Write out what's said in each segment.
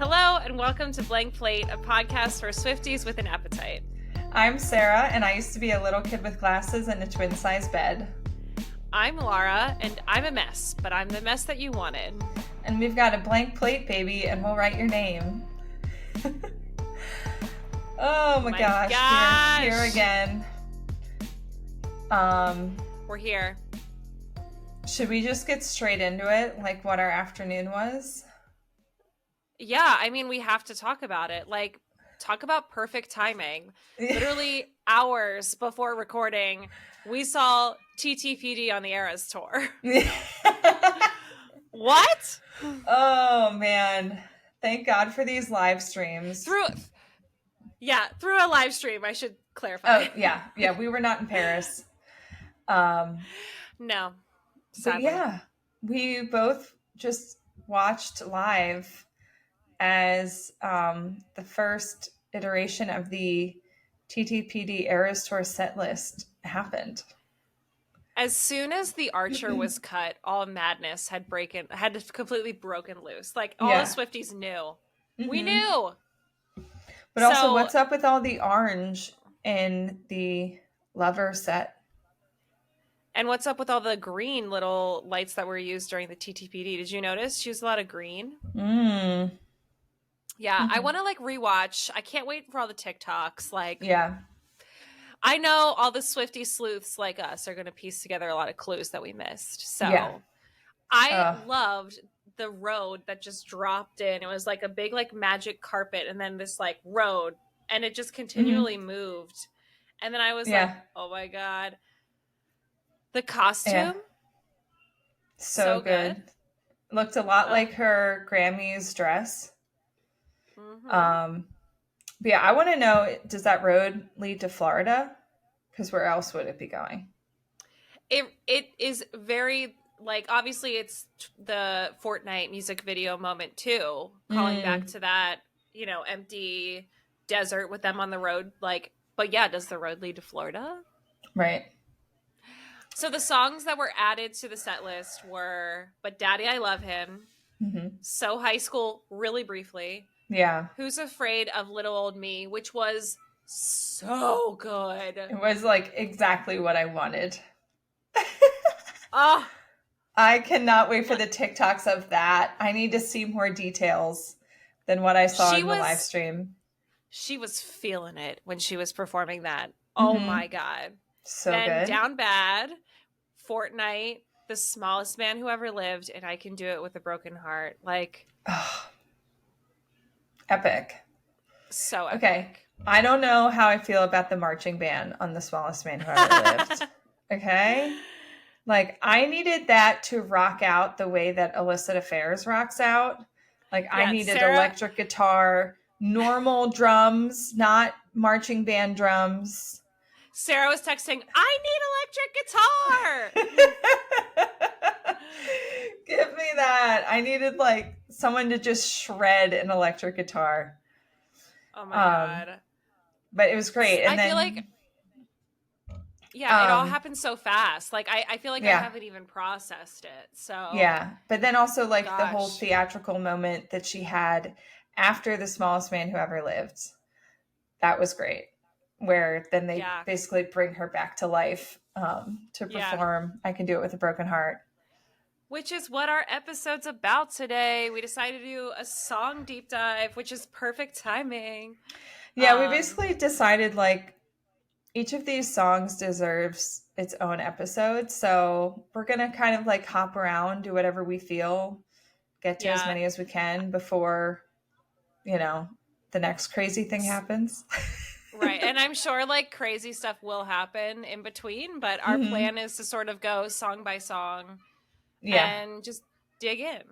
Hello and welcome to Blank Plate, a podcast for Swifties with an appetite. I'm Sarah, and I used to be a little kid with glasses and a twin-size bed. I'm Laura, and I'm a mess, but I'm the mess that you wanted. And we've got a blank plate, baby, and we'll write your name. Oh my gosh. We're here again. We're here. Should we just get straight into it, like what our afternoon was? Yeah, I mean, we have to talk about it. Like, talk about perfect timing. Literally hours before recording, we saw TTPD on the Eras tour. What? Oh, man. Thank God for these live streams. Through a live stream, I should clarify. Oh, yeah. We were not in Paris. No. So, yeah, we both just watched live as the first iteration of the TTPD Eras Tour set list happened. As soon as the Archer was cut, all madness had completely broken loose. Like, all the Swifties knew. Mm-hmm. We knew! But also, what's up with all the orange in the Lover set? And what's up with all the green little lights that were used during the TTPD? Did you notice? She used a lot of green. Yeah, I want to rewatch. I can't wait for all the TikToks. I know all the Swiftie sleuths like us are going to piece together a lot of clues that we missed. So I loved the road that just dropped in. It was like a big like magic carpet and then this like road and it just continually moved. And then I was like, oh my God. The costume. Yeah. So good. Looked a lot like her Grammys dress. Mm-hmm. But yeah, I want to know, does that road lead to Florida? Because where else would it be going? It is very, obviously it's the Fortnite music video moment too, calling back to that, empty desert with them on the road. But yeah, does the road lead to Florida? Right. So the songs that were added to the set list were But Daddy, I Love Him, So High School, really briefly. Yeah. Who's Afraid of Little Old Me, which was so good. It was exactly what I wanted. Oh, I cannot wait for the TikToks of that. I need to see more details than what I saw in the live stream. She was feeling it when she was performing that. Oh my God. So then good. Down Bad, Fortnite, The Smallest Man Who Ever Lived, and I Can Do It With a Broken Heart. Epic. So epic. Okay. I don't know how I feel about the marching band on The Smallest Man Who Ever Lived. Okay? I needed that to rock out the way that Illicit Affairs rocks out. I needed electric guitar, normal drums, not marching band drums. Sarah was texting, I need electric guitar! Give me that. I needed someone to just shred an electric guitar. Oh my God. But it was great. And I feel like it all happened so fast. I feel like I haven't even processed it. So yeah. But then also the whole theatrical moment that she had after The Smallest Man Who Ever Lived. That was great. Where then they basically bring her back to life to perform I Can Do It With a Broken Heart. Which is what our episode's about today. We decided to do a song deep dive, which is perfect timing. Yeah, we basically decided each of these songs deserves its own episode. So we're going to kind of hop around, do whatever we feel, get to as many as we can before, the next crazy thing happens. Right. And I'm sure crazy stuff will happen in between, but our plan is to sort of go song by song and just dig in.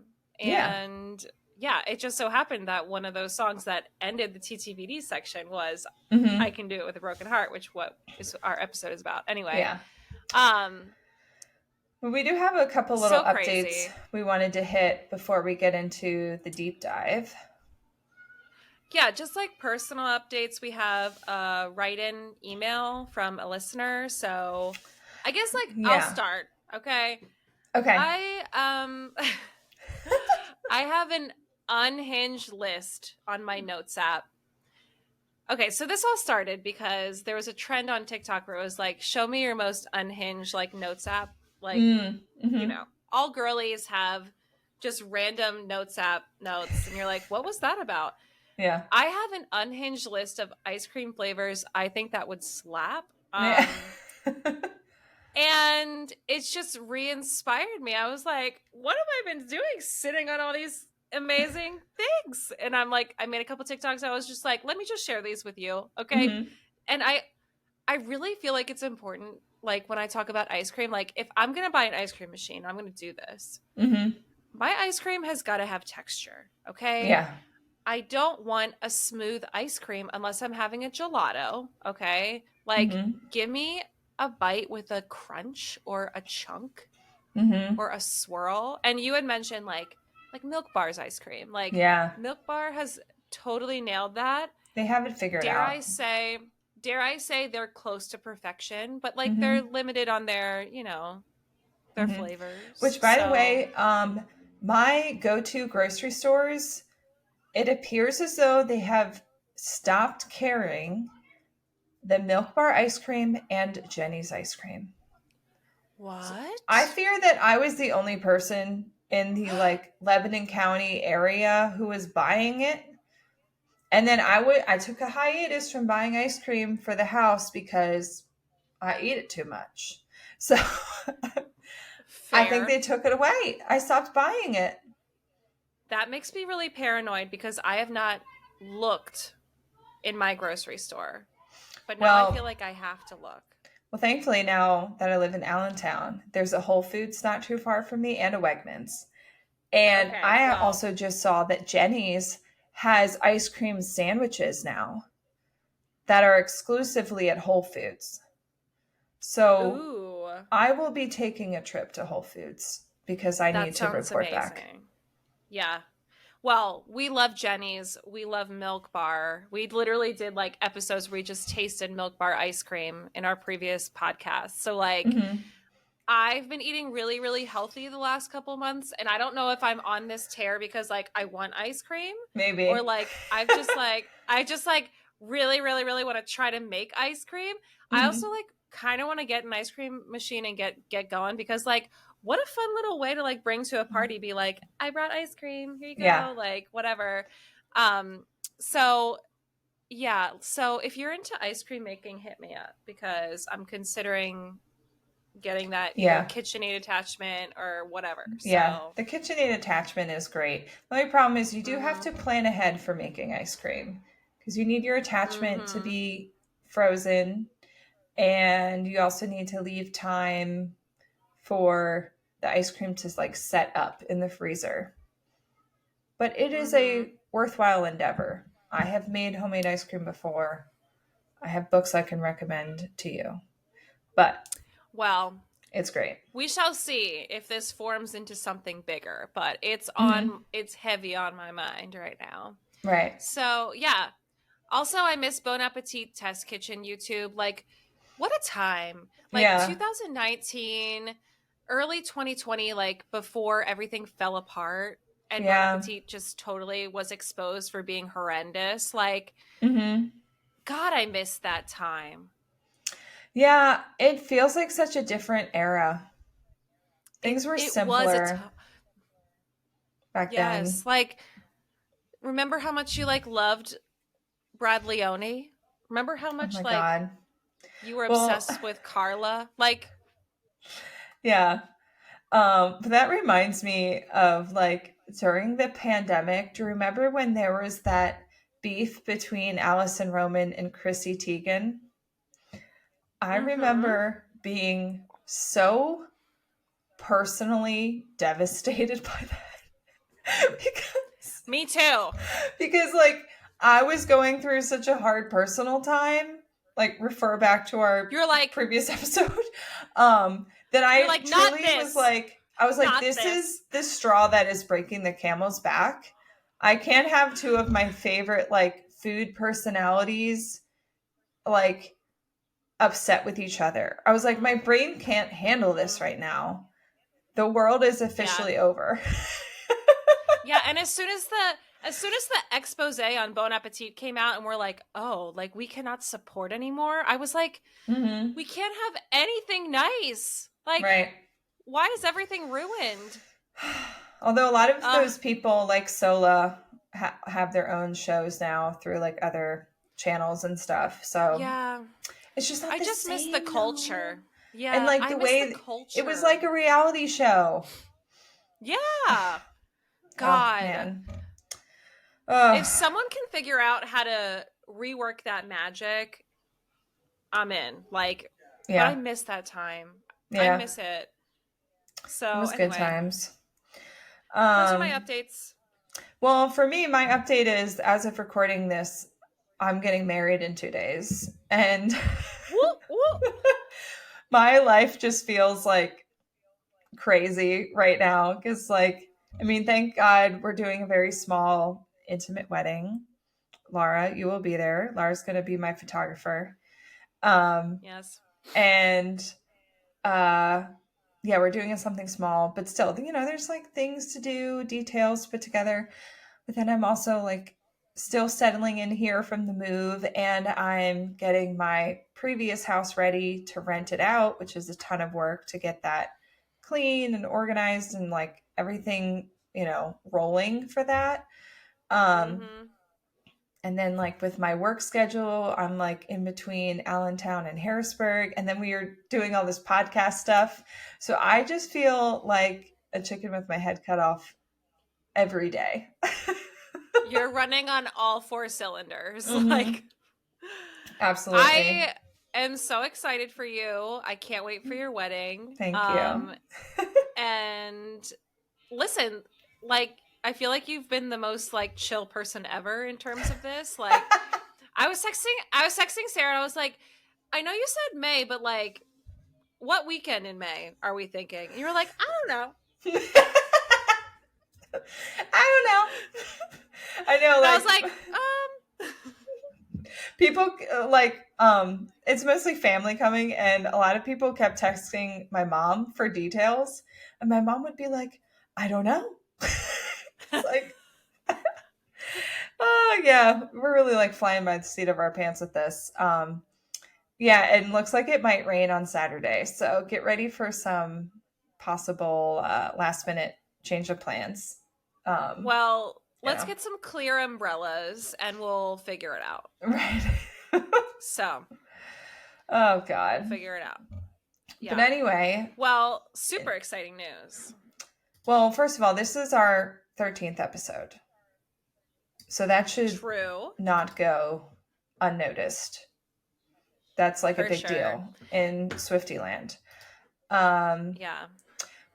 And it just so happened that one of those songs that ended the TTPD section was I Can Do It With a Broken Heart, which what is our episode is about. Anyway. Yeah. We do have a couple little updates we wanted to hit before we get into the deep dive. Yeah, just personal updates. We have a write-in email from a listener. So I guess I'll start. Okay. Okay. I have an unhinged list on my notes app. Okay, so this all started because there was a trend on TikTok where it was like, show me your most unhinged like notes app. Like, you know, all girlies have just random notes app notes. And you're like, what was that about? Yeah. I have an unhinged list of ice cream flavors I think that would slap. Yeah. And it's just re-inspired me. I was like, what have I been doing sitting on all these amazing things? And I'm like, I made a couple TikToks. I was just like, let me just share these with you. Okay. And I really feel like it's important, like when I talk about ice cream, like if I'm going to buy an ice cream machine, I'm going to do this. My ice cream has got to have texture. Okay. Yeah. I don't want a smooth ice cream unless I'm having a gelato. Okay. Like give me a bite with a crunch or a chunk or a swirl. And you had mentioned like Milk Bar's ice cream. Like Milk Bar has totally nailed that. They have it figured out. Dare I say they're close to perfection, but like they're limited on their, you know, their flavors. Which by the way, my go-to grocery stores, it appears as though they have stopped carrying the Milk Bar ice cream and Jenny's ice cream. What? I fear that I was the only person in the like Lebanon County area who was buying it. And then I took a hiatus from buying ice cream for the house because I eat it too much. So I think they took it away. I stopped buying it. That makes me really paranoid because I have not looked in my grocery store. But now I feel like I have to look. Well, thankfully now that I live in Allentown, there's a Whole Foods not too far from me and a Wegmans. And I also just saw that Jenny's has ice cream sandwiches now that are exclusively at Whole Foods. So I will be taking a trip to Whole Foods because I need to report back. Yeah. Well, we love Jenny's. We love Milk Bar. We literally did like episodes where we just tasted Milk Bar ice cream in our previous podcast. So like I've been eating really, really healthy the last couple months. And I don't know if I'm on this tear because like I want ice cream. Maybe. Or like I just really, really, really want to try to make ice cream. I also like kind of want to get an ice cream machine and get going because like what a fun little way to like bring to a party, be like, I brought ice cream, here you go, like whatever. So if you're into ice cream making, hit me up because I'm considering getting that either KitchenAid attachment or whatever. The KitchenAid attachment is great. The only problem is you do have to plan ahead for making ice cream because you need your attachment to be frozen and you also need to leave time for the ice cream to like set up in the freezer. But it is a worthwhile endeavor. I have made homemade ice cream before. I have books I can recommend to you. But it's great. We shall see if this forms into something bigger, but it's heavy on my mind right now. Right. So yeah. Also, I miss Bon Appetit Test Kitchen YouTube. Like, what a time. Like 2019, early 2020, like before everything fell apart and Bon Appetit just totally was exposed for being horrendous. Like, God, I miss that time. Yeah, it feels like such a different era. Things were simpler back then. Yes, like, remember how much you like loved Brad Leone? Remember how much God. You were obsessed with Carla? Like, yeah. But that reminds me of like during the pandemic. Do you remember when there was that beef between Allison Roman and Chrissy Teigen? I remember being so personally devastated by that. Me too. Because like I was going through such a hard personal time. Like refer back to our previous episode. That I like, truly was like, this is the straw that is breaking the camel's back. I can't have two of my favorite like food personalities like upset with each other. I was like, my brain can't handle this right now. The world is officially over. Yeah, and as soon as the expose on Bon Appetit came out and we're like, oh, like we cannot support anymore. I was like, we can't have anything nice. Like, why is everything ruined? Although a lot of those people like Sola have their own shows now through like other channels and stuff. So yeah, it's just not I the just same, miss the culture. though. Yeah, And like the way it was like a reality show. Yeah. God. Oh, man. If someone can figure out how to rework that magic, I'm in. Like, but I miss that time. I miss it. So it was good times. Those are my updates. Well, for me, my update is, as of recording this, I'm getting married in 2 days. And my life just feels like crazy right now. Because, like, I mean, thank God we're doing a very small, intimate wedding. Laura, you will be there. Laura's going to be my photographer. Yes. And, yeah, we're doing something small, but still, you know, there's like things to do, details to put together. But then I'm also like still settling in here from the move, and I'm getting my previous house ready to rent it out, which is a ton of work to get that clean and organized and like everything, you know, rolling for that. And then like with my work schedule, I'm like in between Allentown and Harrisburg, and then we are doing all this podcast stuff. So I just feel like a chicken with my head cut off every day. You're running on all 4 cylinders. Like, absolutely. I am so excited for you. I can't wait for your wedding. Thank you. And listen, like, I feel like you've been the most like chill person ever in terms of this. Like, I was texting Sarah and I was like, I know you said May, but like, what weekend in May are we thinking? And you were like, I don't know. I don't know. I know. Like, I was like, people like, it's mostly family coming, and a lot of people kept texting my mom for details, and my mom would be like, I don't know. It's like, oh yeah, we're really like flying by the seat of our pants with this. Yeah, and looks like it might rain on Saturday, so get ready for some possible last minute change of plans. Well, let's get some clear umbrellas and we'll figure it out. Right. So. Oh, God. We'll figure it out. Yeah. But anyway. Well, super exciting news. Well, first of all, this is our 13th episode. So that should not go unnoticed. That's like a big deal in Swiftyland. Yeah.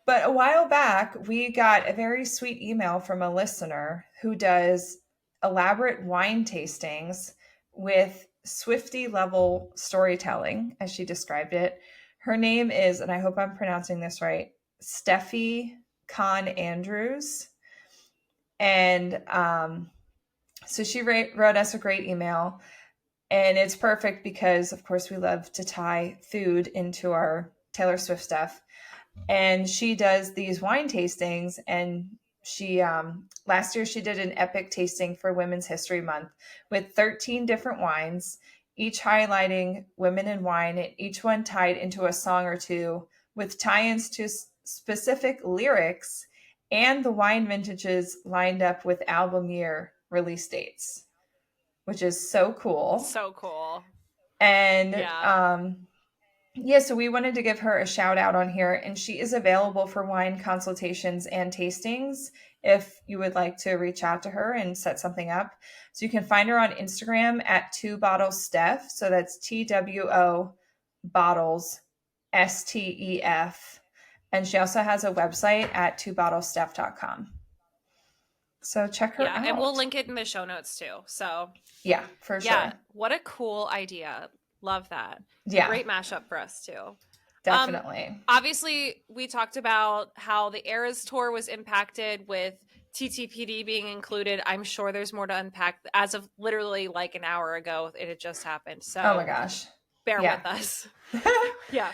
But a while back, we got a very sweet email from a listener who does elaborate wine tastings with Swifty level storytelling, as she described it. Her name is, and I hope I'm pronouncing this right, Steffi Kahn Andrews. And so she wrote us a great email. And it's perfect because, of course, we love to tie food into our Taylor Swift stuff. And she does these wine tastings, and she last year she did an epic tasting for Women's History Month with 13 different wines, each highlighting women in wine, and each one tied into a song or two with tie-ins to specific lyrics, and the wine vintages lined up with album year release dates, which is so cool. So cool. And yeah, so we wanted to give her a shout out on here, and she is available for wine consultations and tastings if you would like to reach out to her and set something up. So you can find her on Instagram at 2BottlesSteph. So that's TWO Bottles STEF. And she also has a website at 2bottlessteph.com. So check her out. Yeah, and we'll link it in the show notes too. So yeah, for sure. Yeah, what a cool idea. Love that. Yeah. Great mashup for us too. Definitely. Obviously, we talked about how the Eras tour was impacted with TTPD being included. I'm sure there's more to unpack. As of literally like an hour ago, it had just happened. So oh my gosh. Bear with us. Yeah.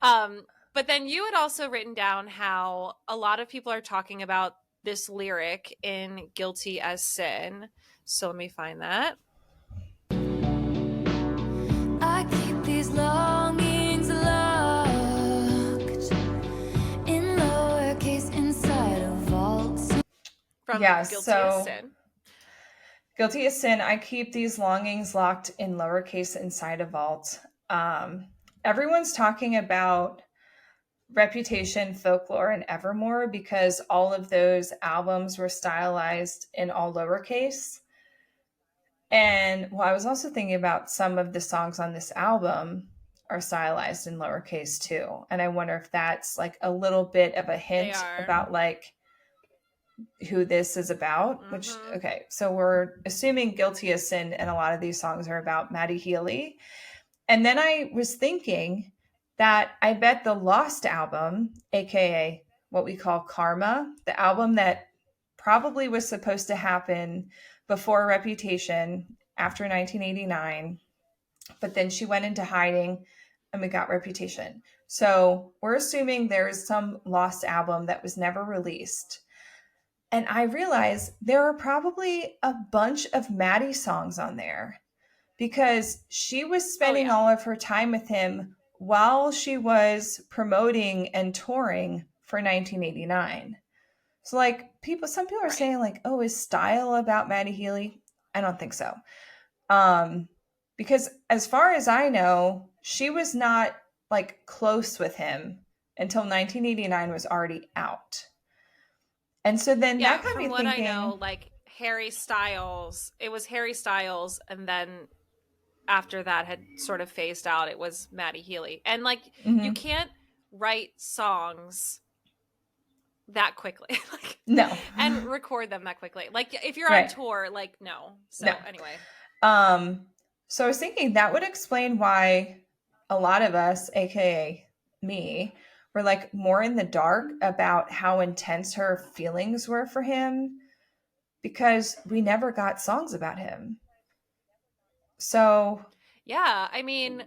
But then you had also written down how a lot of people are talking about this lyric in Guilty as Sin. So let me find that. I keep these longings locked in lowercase inside a vault. From Guilty as Sin. Guilty as Sin, I keep these longings locked in lowercase inside a vault. Everyone's talking about Reputation, Folklore, and Evermore because all of those albums were stylized in all lowercase. And I was also thinking about some of the songs on this album are stylized in lowercase too. And I wonder if that's like a little bit of a hint about like who this is about, which, okay. So we're assuming Guilty as Sin and a lot of these songs are about Maddie Healy. And then I was thinking that I bet the Lost album, AKA what we call Karma, the album that probably was supposed to happen before Reputation after 1989, but then she went into hiding and we got Reputation. So we're assuming there's some Lost album that was never released. And I realized there are probably a bunch of Maddie songs on there because she was spending all of her time with him while she was promoting and touring for 1989. So like some people are saying like, oh, is Style about Maddie Healy? I don't think so. Because as far as I know, she was not like close with him until 1989 was already out. And so then that got me thinking. From what I know, like Harry Styles, it was Harry Styles, and then after that had sort of phased out, it was Maddie Healy. And like you can't write songs that quickly. Like no. And record them that quickly. Like if you're on tour, like no. So anyway. So I was thinking that would explain why a lot of us, aka me, were like more in the dark about how intense her feelings were for him because we never got songs about him. So yeah, I mean,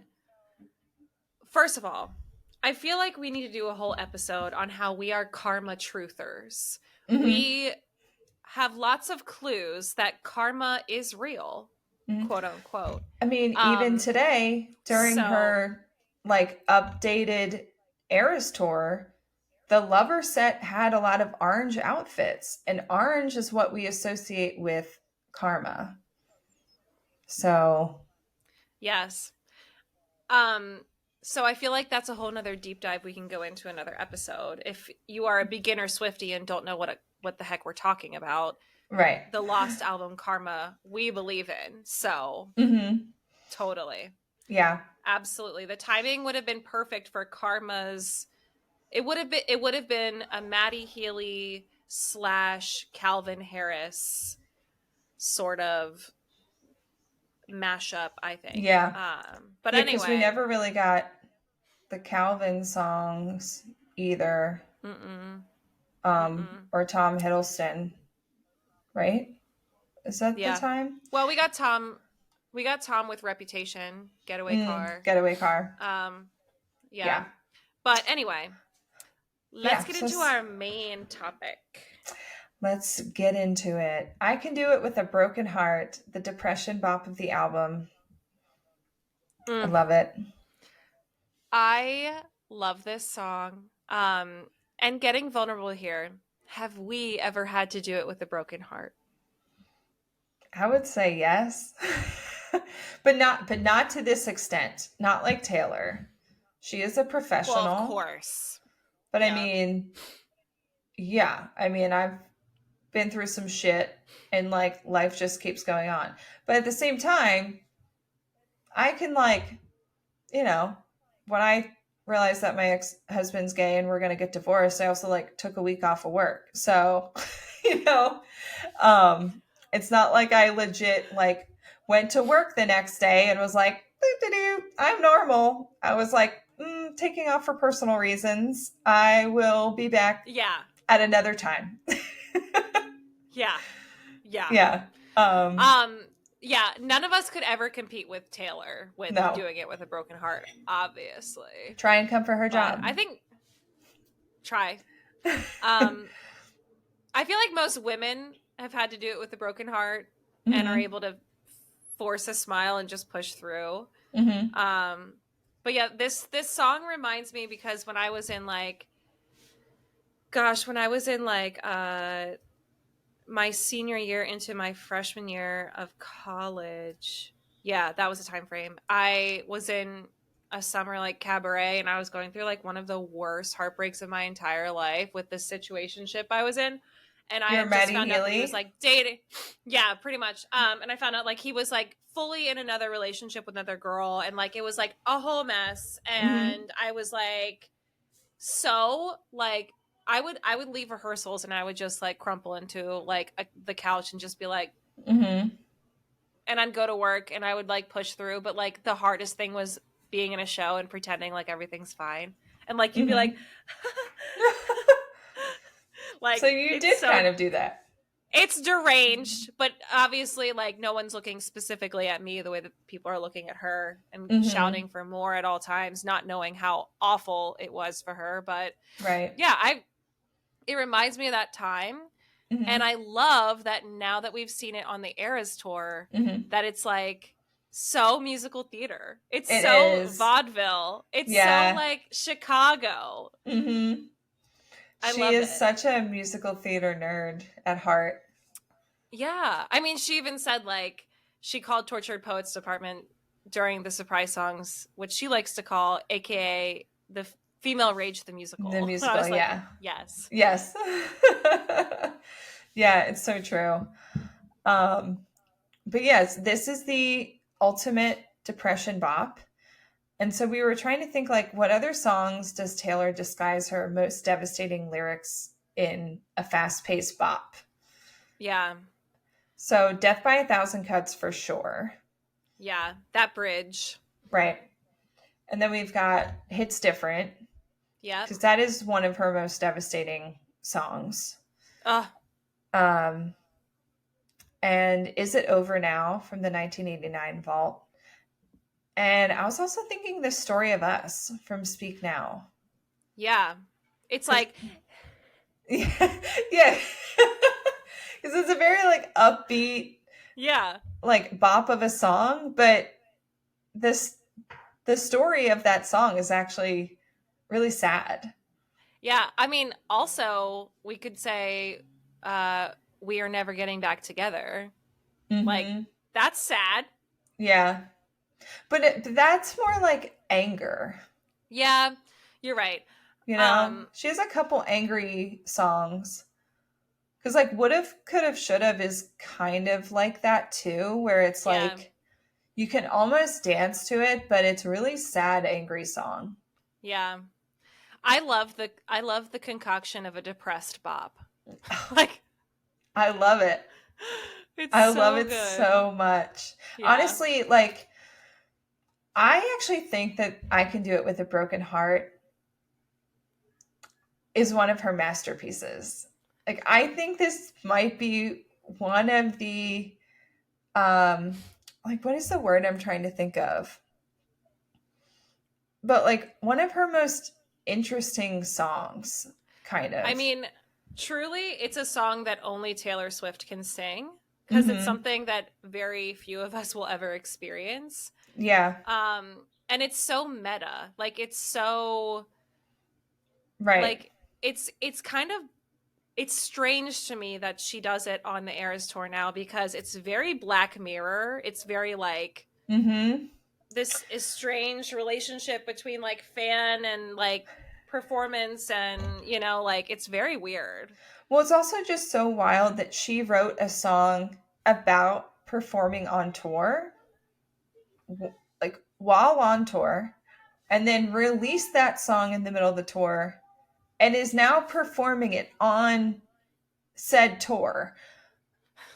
first of all, I feel like we need to do a whole episode on how we are karma truthers. We have lots of clues that karma is real, quote unquote. I mean, even today during her like updated Eras tour, the Lover set had a lot of orange outfits, and orange is what we associate with karma. So yes. So I feel like that's a whole nother deep dive we can go into another episode. If you are a beginner Swiftie and don't know what the heck we're talking about, right? The Lost album Karma, we believe in. So totally. Yeah. Absolutely. The timing would have been perfect for Karma's. It would have been a Maddie Healy / Calvin Harris sort of mashup, I think. Yeah. But anyway, because we never really got the Calvin songs either. Or Tom Hiddleston, right? Is that the time? Well, we got Tom with Reputation, Getaway Car. Yeah. But anyway, let's get into our main topic. Let's get into it. I Can Do It With a Broken Heart, the depression bop of the album. I love it. I love this song. And getting vulnerable here, have we ever had to do it with a broken heart? I would say yes. but not to this extent. Not like Taylor. She is a professional. Well, of course. But I mean, I've been through some shit and like life just keeps going on. But at the same time, I can like, when I realized that my ex-husband's gay and we're going to get divorced, I also like took a week off of work. So, it's not like I legit like went to work the next day and was like, I'm normal. I was like, taking off for personal reasons. I will be back at another time. Yeah. Yeah, none of us could ever compete with Taylor with doing it with a broken heart, obviously. Try and come for her job. I think try. I feel like most women have had to do it with a broken heart and are able to force a smile and just push through. But yeah, this song reminds me because when I was in like my senior year into my freshman year of college. Yeah, that was the time frame. I was in a summer like cabaret, and I was going through like one of the worst heartbreaks of my entire life with the situationship I was in. And I had just found out that he was like dating. Yeah, pretty much. And I found out like he was like fully in another relationship with another girl, and like it was like a whole mess. And I was like, so like I would leave rehearsals and I would just like crumple into like the couch and just be like, and I'd go to work and I would like push through. But like the hardest thing was being in a show and pretending like everything's fine. And like you'd be like, like, so you did kind of do that. It's deranged, but obviously like no one's looking specifically at me the way that people are looking at her and shouting for more at all times, not knowing how awful it was for her. But yeah, it reminds me of that time. And I love that now that we've seen it on the Eras tour, that it's like so musical theater. It so is. Vaudeville. It's so like Chicago. She is such a musical theater nerd at heart. Yeah. I mean, she even said like she called Tortured Poets Department during the surprise songs, which she likes to call AKA the Female Rage the Musical. The musical, like, yeah. Yes. Yes. Yeah, it's so true. But yes, this is the ultimate depression bop. And so we were trying to think like, what other songs does Taylor disguise her most devastating lyrics in a fast-paced bop? Yeah. So Death by a Thousand Cuts for sure. Yeah, that bridge. Right. And then we've got Hits Different. Yeah. Because that is one of her most devastating songs. And Is It Over Now from the 1989 vault. And I was also thinking The Story of Us from Speak Now. Yeah. It's like... Yeah. Because it's a very, like, upbeat... Yeah. Like, bop of a song. But the story of that song is actually really sad. Yeah. I mean, also, we could say We Are Never Getting Back Together. Like, that's sad. Yeah. But that's more like anger. Yeah, you're right. You know, she has a couple angry songs. Because like Would've, Could've, Should've is kind of like that too, where it's like you can almost dance to it, but it's really sad, angry song. Yeah. I love the concoction of a depressed bop. Like, I love it. I love it so much. Yeah. Honestly, like, I actually think that I Can Do It With a Broken Heart is one of her masterpieces. Like, I think this might be one of the, like, what is the word I'm trying to think of? But, like, one of her most interesting songs, kind of. I mean, truly, it's a song that only Taylor Swift can sing, because it's something that very few of us will ever experience. Yeah. And it's so meta. Like, it's so... Right. Like, it's kind of... It's strange to me that she does it on the Eras tour now, because it's very Black Mirror. It's very, like... This estranged relationship between, like, fan and, like, performance, and, you know, like, it's very weird. Well, it's also just so wild that she wrote a song about performing on tour, like, while on tour, and then released that song in the middle of the tour, and is now performing it on said tour.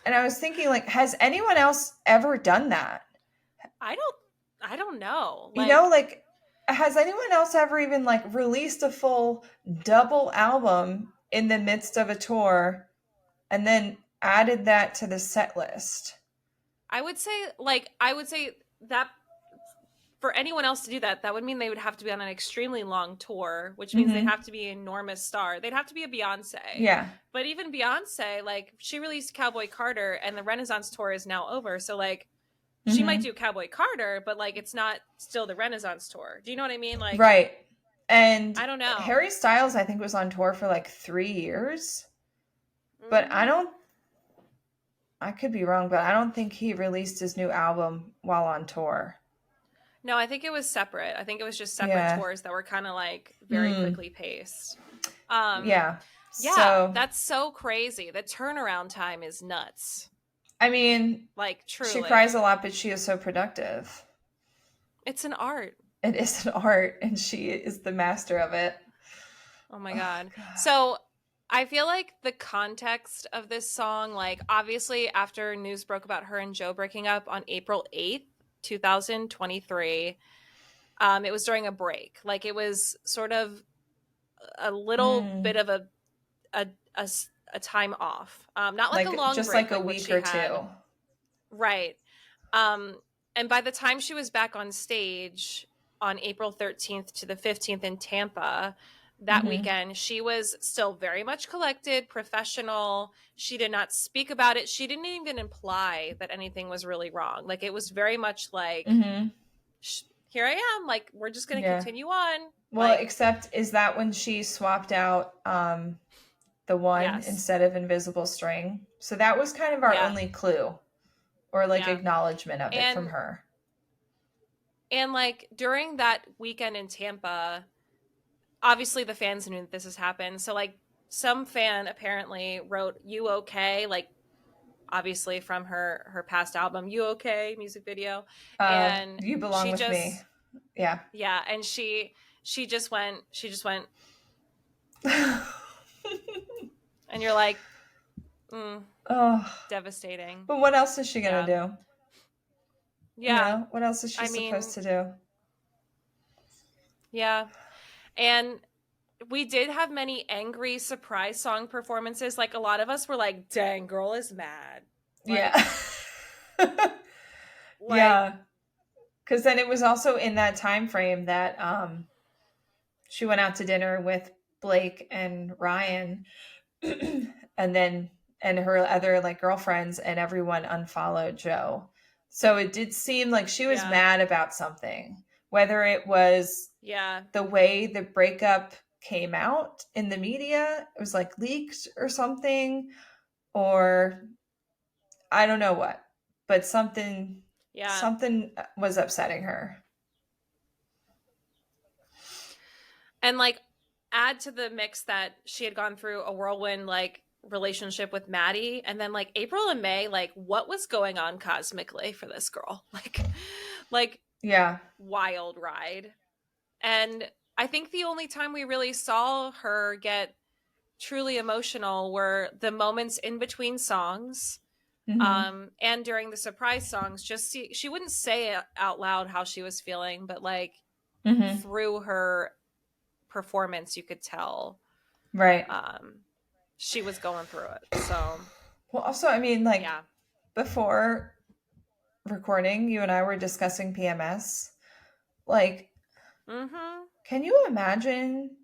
And I was thinking, like, has anyone else ever done that? I don't know. Like, you know, like, has anyone else ever even, like, released a full double album in the midst of a tour and then added that to the set list? I would say that for anyone else to do that, that would mean they would have to be on an extremely long tour, which means they'd have to be an enormous star. They'd have to be a Beyonce. Yeah. But even Beyonce, like, she released Cowboy Carter and the Renaissance tour is now over. So, like, she might do Cowboy Carter, but, like, it's not still the Renaissance tour. Do you know what I mean? Like, right. And I don't know. Harry Styles, I think, was on tour for like 3 years. But I could be wrong, but I don't think he released his new album while on tour. No, I think it was separate. I think it was just separate tours that were kind of like very quickly paced. Yeah, so, that's so crazy. The turnaround time is nuts. I mean, like, truly. She cries a lot, but she is so productive. It's an art. It is an art, and she is the master of it. Oh my God. So I feel like the context of this song, like, obviously after news broke about her and Joe breaking up on April 8th, 2023, it was during a break. Like, it was sort of a little bit of a time off. Not like a long just break. Like a week or two. Right. And by the time she was back on stage on April 13th to the 15th in Tampa, that weekend, she was still very much collected, professional. She did not speak about it. She didn't even imply that anything was really wrong. Like, it was very much like, here I am. Like, we're just going to continue on. Well, like, except, is that when she swapped out the one instead of Invisible String? So that was kind of our only clue or like acknowledgement of it from her. And like, during that weekend in Tampa, obviously the fans knew that this has happened. So like, some fan apparently wrote "You Okay?" like, obviously from her past album "You Okay?" music video, and You Belong With Me. Yeah. And she just went and you're like, devastating. But what else is she gonna do? Yeah. You know, what else is she supposed to do? Yeah. And we did have many angry surprise song performances. Like, a lot of us were like, dang, girl is mad. Like, yeah. Because then it was also in that time frame that she went out to dinner with Blake and Ryan and her other like girlfriends, and everyone unfollowed Joe. So it did seem like she was mad about something, whether it was the way the breakup came out in the media, it was like leaked or something, or I don't know what, but something was upsetting her. And like, add to the mix that she had gone through a whirlwind like relationship with Maddie, and then like April and May, like, what was going on cosmically for this girl? Like wild ride. And I think the only time we really saw her get truly emotional were the moments in between songs, and during the surprise songs. Just she wouldn't say it out loud how she was feeling, but like through her performance you could tell she was going through it. So, well, also, I mean, like, before recording, you and I were discussing PMS. Like, can you imagine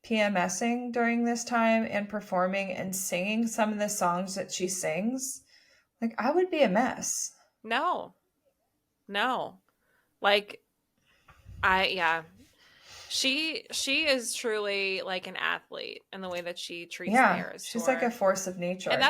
PMSing during this time and performing and singing some of the songs that she sings? Like, I would be a mess. No. Like, She is truly like an athlete in the way that she treats the Eras She's Tour. like a force of nature. And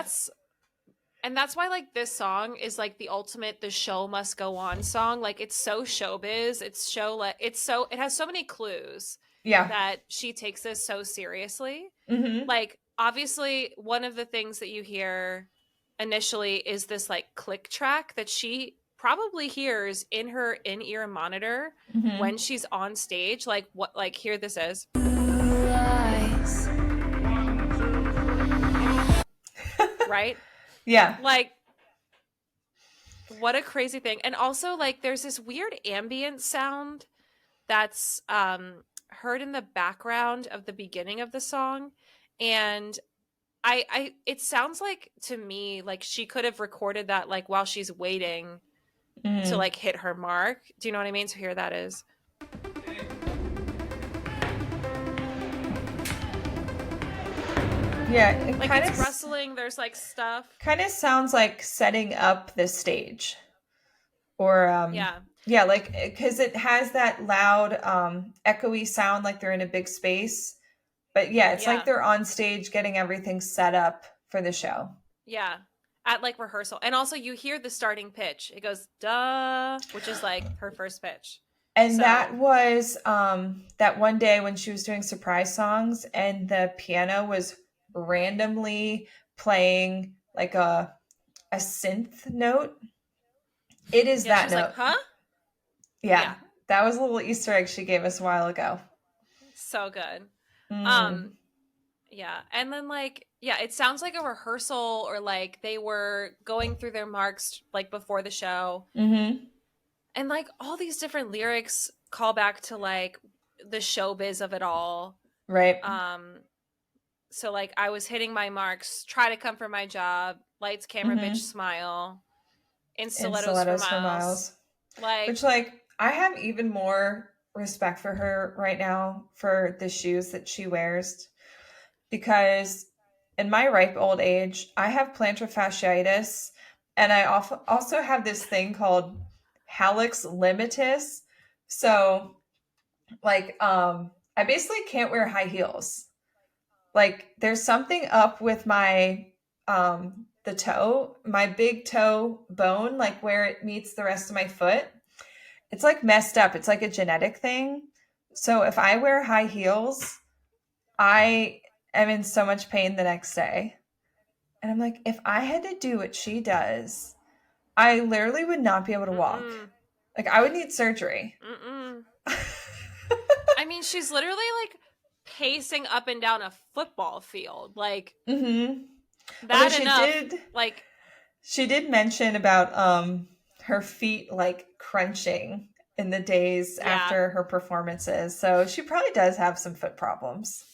that's why like this song is like the ultimate "the show must go on" song. Like, it's so showbiz. It has so many clues. That she takes this so seriously. Like, obviously one of the things that you hear initially is this like click track that she probably hears in her in-ear monitor when she's on stage. Like, what, like, here this is. Right? Yeah. Like, what a crazy thing. And also, like, there's this weird ambient sound that's heard in the background of the beginning of the song, and it sounds like, to me, like she could have recorded that like while she's waiting to like hit her mark. Do you know what I mean? So here that is. Yeah, it like it's rustling. There's like stuff. Kind of sounds like setting up the stage, or yeah, like because it has that loud, echoey sound, like they're in a big space. But yeah, it's like they're on stage getting everything set up for the show. Yeah, at like rehearsal, and also you hear the starting pitch. It goes duh, which is like her first pitch. And that was that one day when she was doing surprise songs, and the piano was randomly playing like a synth note. It is that note. Like, huh? Yeah. That was a little Easter egg she gave us a while ago. So good. Yeah. And then like, yeah, it sounds like a rehearsal, or like they were going through their marks like before the show. And like all these different lyrics call back to like the showbiz of it all. Right. So like I was hitting my marks, try to come for my job, lights, camera, bitch, smile, in stilettos for miles. Like, which like I have even more respect for her right now for the shoes that she wears, because in my ripe old age, I have plantar fasciitis, and I also have this thing called hallux limitus. So like I basically can't wear high heels. Like there's something up with my the toe, my big toe bone, like where it meets the rest of my foot. It's like messed up. It's like a genetic thing. So if I wear high heels, I am in so much pain the next day. And I'm like, if I had to do what she does, I literally would not be able to walk. Like I would need surgery. I mean, she's literally like pacing up and down a football field. Like that she enough. Like she did mention about her feet like crunching in the days after her performances. So she probably does have some foot problems.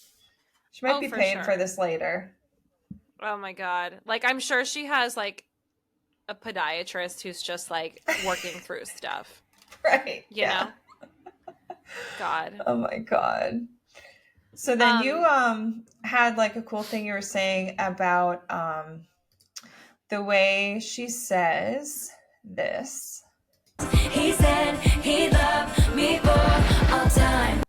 She might be paying for this later. Oh my God. Like I'm sure she has like a podiatrist who's just like working through stuff. Right. You know? God. Oh my God. So then you had like a cool thing you were saying about the way she says this. He said he loved me for all time.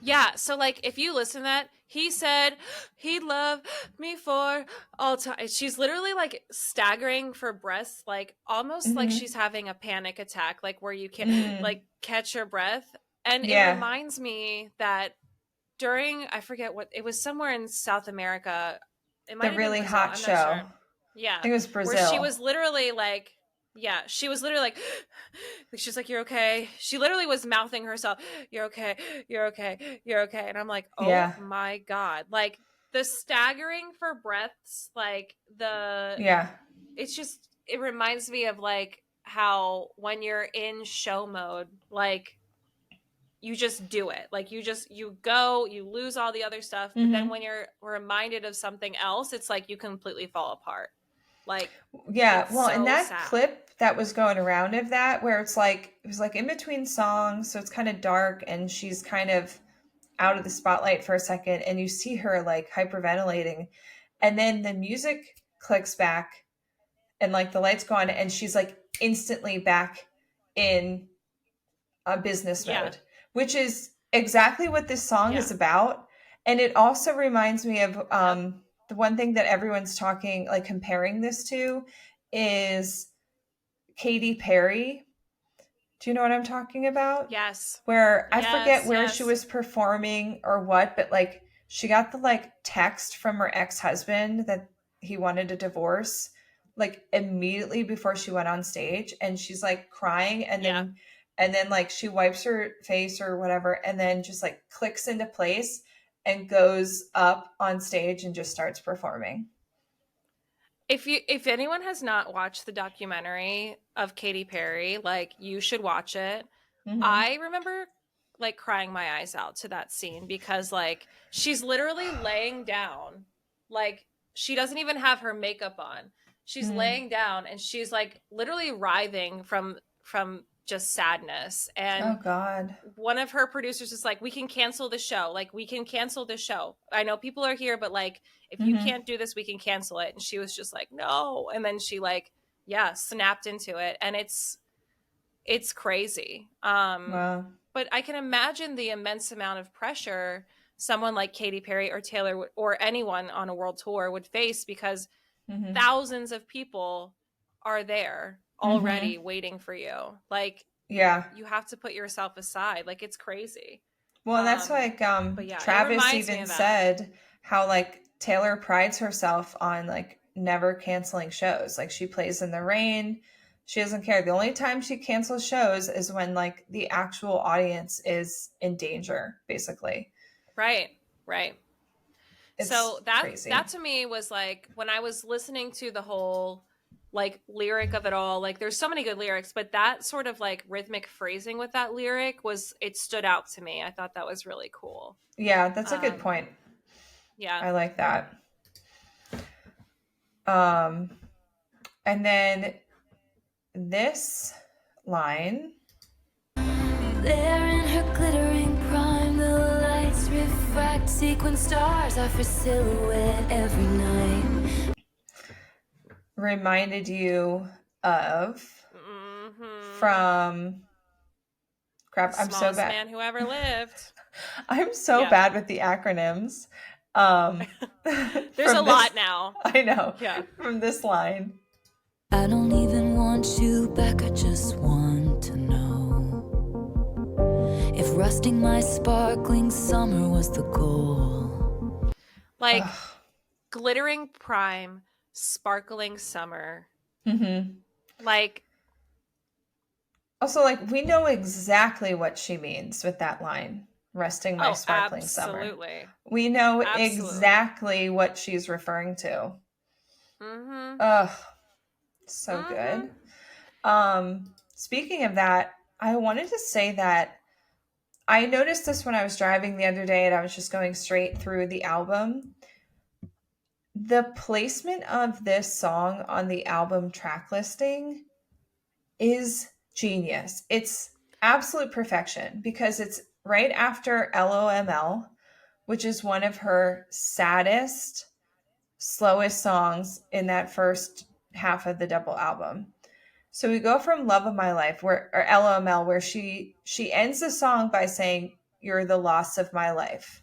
Yeah, so like if you listen to that, he said he'd love me for all time. She's literally like staggering for breath, like almost like she's having a panic attack, like where you can't like catch your breath. And it reminds me that during, I forget what, it was somewhere in South America. It might the really hot show. Sure. Yeah. I think it was Brazil. Where she was literally like, she was literally like, she's like, you're okay. She literally was mouthing herself, you're okay, you're okay, you're okay. And I'm like, oh my God. Like the staggering for breaths, like it's just, it reminds me of like how when you're in show mode, like you just do it. Like you go, you lose all the other stuff. But then when you're reminded of something else, it's like you completely fall apart. Like, well, in that clip that was going around of that, where it was like in between songs, so it's kind of dark and she's kind of out of the spotlight for a second, and you see her like hyperventilating, and then the music clicks back and like the lights go on, and she's like instantly back in a business mode, which is exactly what this song is about. And it also reminds me of the one thing that everyone's talking, like comparing this to, is Katy Perry. Do you know what I'm talking about? Yes. Where I forget where she was performing or what, but like she got the like text from her ex-husband that he wanted a divorce like immediately before she went on stage, and she's like crying, and then like she wipes her face or whatever, and then just like clicks into place and goes up on stage and just starts performing. If anyone has not watched the documentary of Katy Perry, like you should watch it. I remember like crying my eyes out to that scene because like she's literally laying down, like she doesn't even have her makeup on, she's laying down and she's like literally writhing from just sadness. And oh God, one of her producers is like, we can cancel the show. Like, we can cancel the show. I know people are here, but like, if you can't do this, we can cancel it. And she was just like, no. And then she like, snapped into it. And it's crazy. wow. But I can imagine the immense amount of pressure someone like Katy Perry or Taylor or anyone on a world tour would face, because thousands of people are there already waiting for you. Like, you have to put yourself aside. Like, it's crazy. Well, that's like Travis even said how like Taylor prides herself on like never canceling shows. Like, she plays in the rain. She doesn't care. The only time she cancels shows is when like the actual audience is in danger, basically. Right. It's so crazy. that to me was like, when I was listening to the whole like lyric of it all, like there's so many good lyrics, but that sort of like rhythmic phrasing with that lyric it stood out to me. I thought that was really cool. Yeah, that's a good point. Yeah. I like that. And then this line. There in her glittering prime, the lights refract, sequin stars are for silhouette every night. Reminded you of from crap. I'm so bad. Man who ever lived. I'm so bad with the acronyms. There's a lot now. I know. Yeah. From this line. I don't even want you back, I just want to know if rusting my sparkling summer was the goal. Like, glittering prime, sparkling summer. Like, also, like, we know exactly what she means with that line. Resting my sparkling summer. Absolutely. We know exactly what she's referring to. So good. Speaking of that, I wanted to say that I noticed this when I was driving the other day and I was just going straight through the album. The placement of this song on the album track listing is genius. It's absolute perfection because it's right after LOML, which is one of her saddest, slowest songs in that first half of the double album. So we go from Love of My Life, or LOML, where she ends the song by saying, "You're the loss of my life."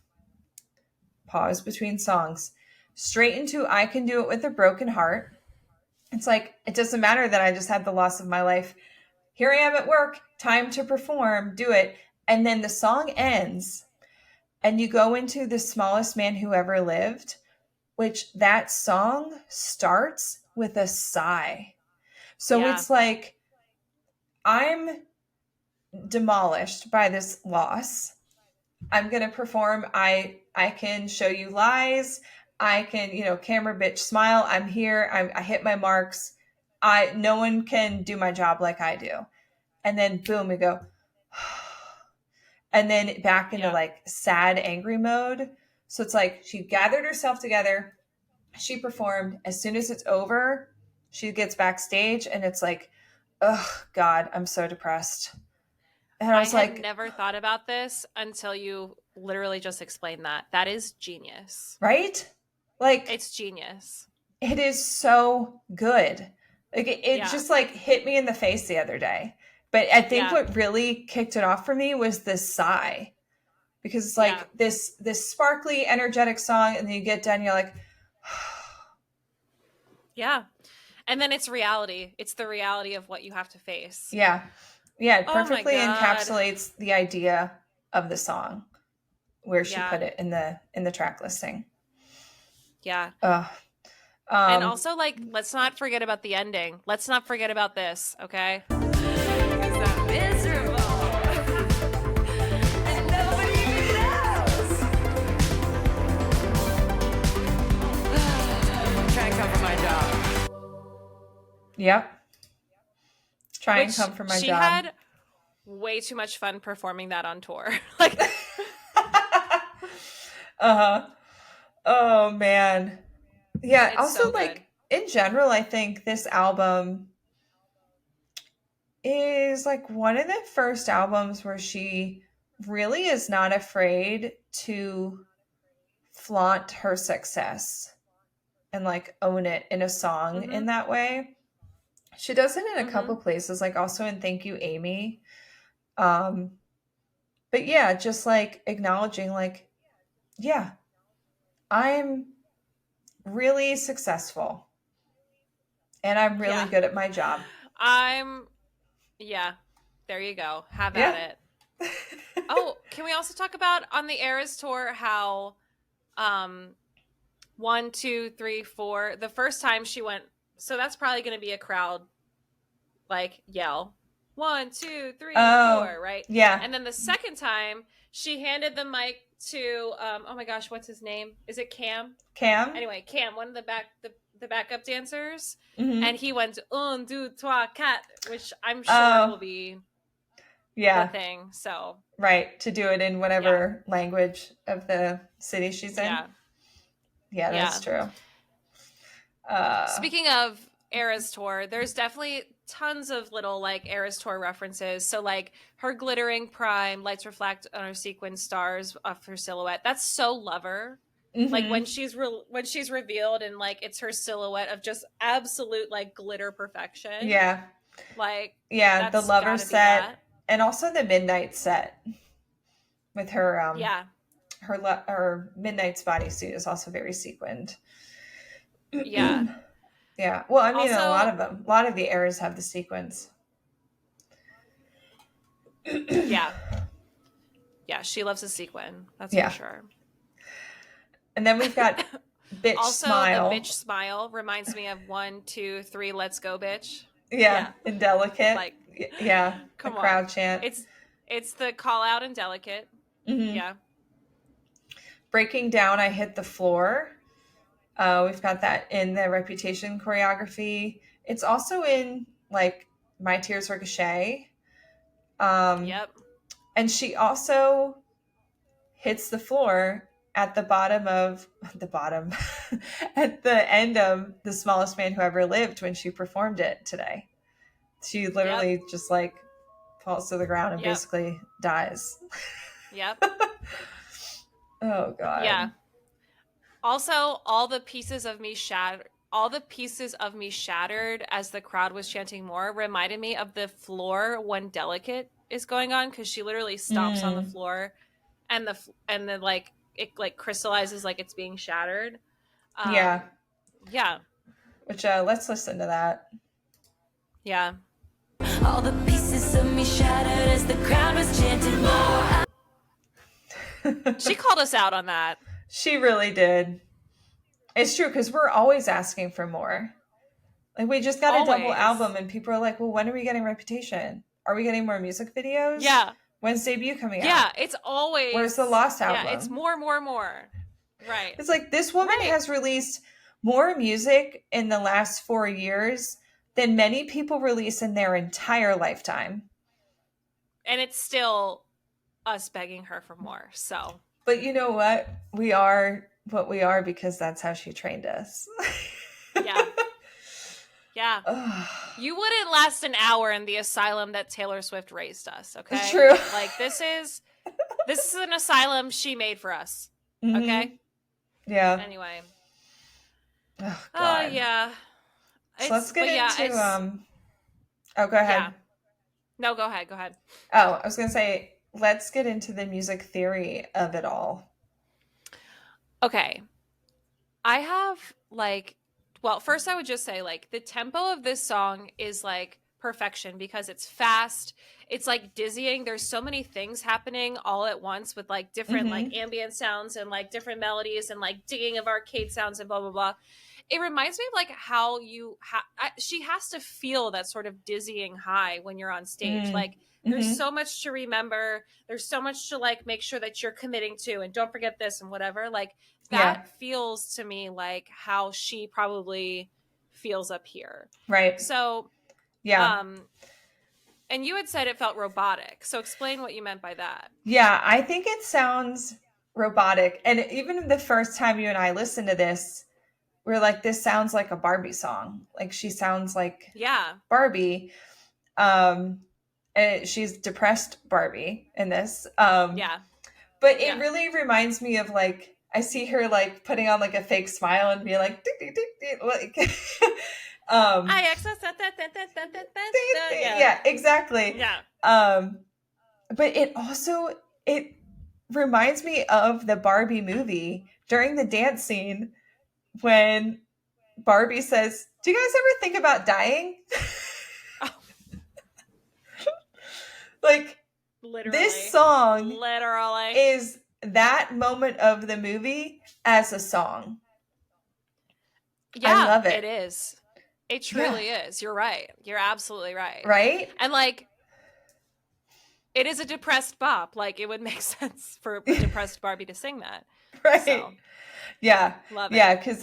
Pause between songs. Straight into I Can Do It With a Broken Heart. It's like, it doesn't matter that I just had the loss of my life. Here I am at work, time to perform, do it. And then the song ends and you go into The Smallest Man Who Ever Lived, which that song starts with a sigh. So it's like, I'm demolished by this loss. I'm going to perform. I can show you lies. I can, camera bitch smile. I'm here. I hit my marks. No one can do my job like I do. And then boom, we go. And then back into like sad, angry mode. So it's like she gathered herself together. She performed. As soon as it's over, she gets backstage and it's like, oh God, I'm so depressed. And I was like, never thought about this until you literally just explained that. That is genius. Right? Like, it's genius. It is so good. Like it just like hit me in the face the other day. But I think what really kicked it off for me was this sigh. Because it's like this sparkly, energetic song, and then you get done, you're like, yeah. And then it's reality. It's the reality of what you have to face. Yeah. Yeah, it perfectly encapsulates the idea of the song where she put it in the track listing. Yeah. And also, like, let's not forget about the ending. Let's not forget about this, okay? Because I'm miserable. And nobody even knows. Try and come for my job. Yep. Try and come for my job. She had way too much fun performing that on tour. Like, uh-huh. Oh man. Yeah. It's also, so like, in general, I think this album is like one of the first albums where she really is not afraid to flaunt her success and like own it in a song in that way. She does it in a couple places, like also in Thank You, Amy. But yeah, just like acknowledging like, yeah, I'm really successful and I'm really good at my job. Yeah, there you go. Have at it. Oh, can we also talk about on the Eras tour how 1, 2, 3, 4, the first time she went, so that's probably going to be a crowd like yell 1, 2, 3, 4, right? Yeah. And then the second time she handed the mic to oh my gosh, what's his name? Is it Cam? Anyway, Cam, one of the backup dancers, and he went 1, 2, 3, 4, which I'm sure will be the thing. So right, to do it in whatever language of the city she's in. Yeah, that's true. Speaking of Eras tour, there's definitely tons of little like Eras tour references. So like her glittering prime lights reflect on her sequin stars off her silhouette. That's so Lover. Like when she's revealed and like it's her silhouette of just absolute like glitter perfection. Yeah. Like the Lover set and also the Midnight set with her her Midnight's bodysuit is also very sequined. Yeah. Yeah. Well, I mean, also, a lot of the eras have the sequins. Yeah. Yeah, she loves a sequin. That's for sure. And then we've got Bitch also, Smile. Also, the Bitch Smile reminds me of 1, 2, 3, let's go, bitch. Yeah. Indelicate. Like, yeah. Come on. Crowd on. chant. It's the call out Indelicate. Yeah. Breaking Down, I Hit the Floor. We've got that in the Reputation choreography. It's also in like My Tears Ricochet. Yep. And she also hits the floor at the at the end of The Smallest Man Who Ever Lived when she performed it today. She literally just like falls to the ground and basically dies. Yep. Oh God. Yeah. Also, all the pieces of me shattered as the crowd was chanting more reminded me of the floor when Delicate is going on, because she literally stomps on the floor and the like it like crystallizes like it's being shattered. Yeah. Which let's listen to that. Yeah. All the pieces of me shattered as the crowd was chanting more. She called us out on that. She really did. It's true, because we're always asking for more. Like, we just got a double album and people are like, well, when are we getting Reputation? Are we getting more music videos? Yeah. When's debut coming out? Yeah, it's always... Where's the Lost album? Yeah, it's more. Right. It's like, this woman has released more music in the last 4 years than many people release in their entire lifetime. And it's still us begging her for more, so... But you know what? We are what we are because that's how she trained us. Yeah. Yeah. You wouldn't last an hour in the asylum that Taylor Swift raised us, okay? True. Like, this is an asylum she made for us, okay? Yeah. Anyway. Oh, God. Yeah. So let's get into... Oh, go ahead. Yeah. No, go ahead. Oh, I was going to say... Let's get into the music theory of it all. Okay. I have first I would just say the tempo of this song is perfection because it's fast. It's dizzying. There's so many things happening all at once with different ambient sounds and different melodies and digging of arcade sounds and blah, blah, blah. It reminds me of how she has to feel that sort of dizzying high when you're on stage. There's so much to remember. There's so much to make sure that you're committing to, and don't forget this and whatever. That feels to me like how she probably feels up here. Right. So, yeah. And you had said it felt robotic. So explain what you meant by that. Yeah, I think it sounds robotic. And even the first time you and I listened to this, we're like, this sounds like a Barbie song. Like she sounds like yeah, Barbie. And she's depressed Barbie in this. yeah. But it really reminds me of like, I see her like putting on like a fake smile and be like, like I access that. Yeah, exactly. Yeah. But it reminds me of the Barbie movie during the dance scene when Barbie says, "Do you guys ever think about dying?" Oh. Like, literally, this song is that moment of the movie as a song. Yeah, I love it. It is. It truly is. You're right. You're absolutely right. Right? And like, it is a depressed bop. Like, it would make sense for a depressed Barbie to sing that. Right. So, yeah. Love it. Yeah, because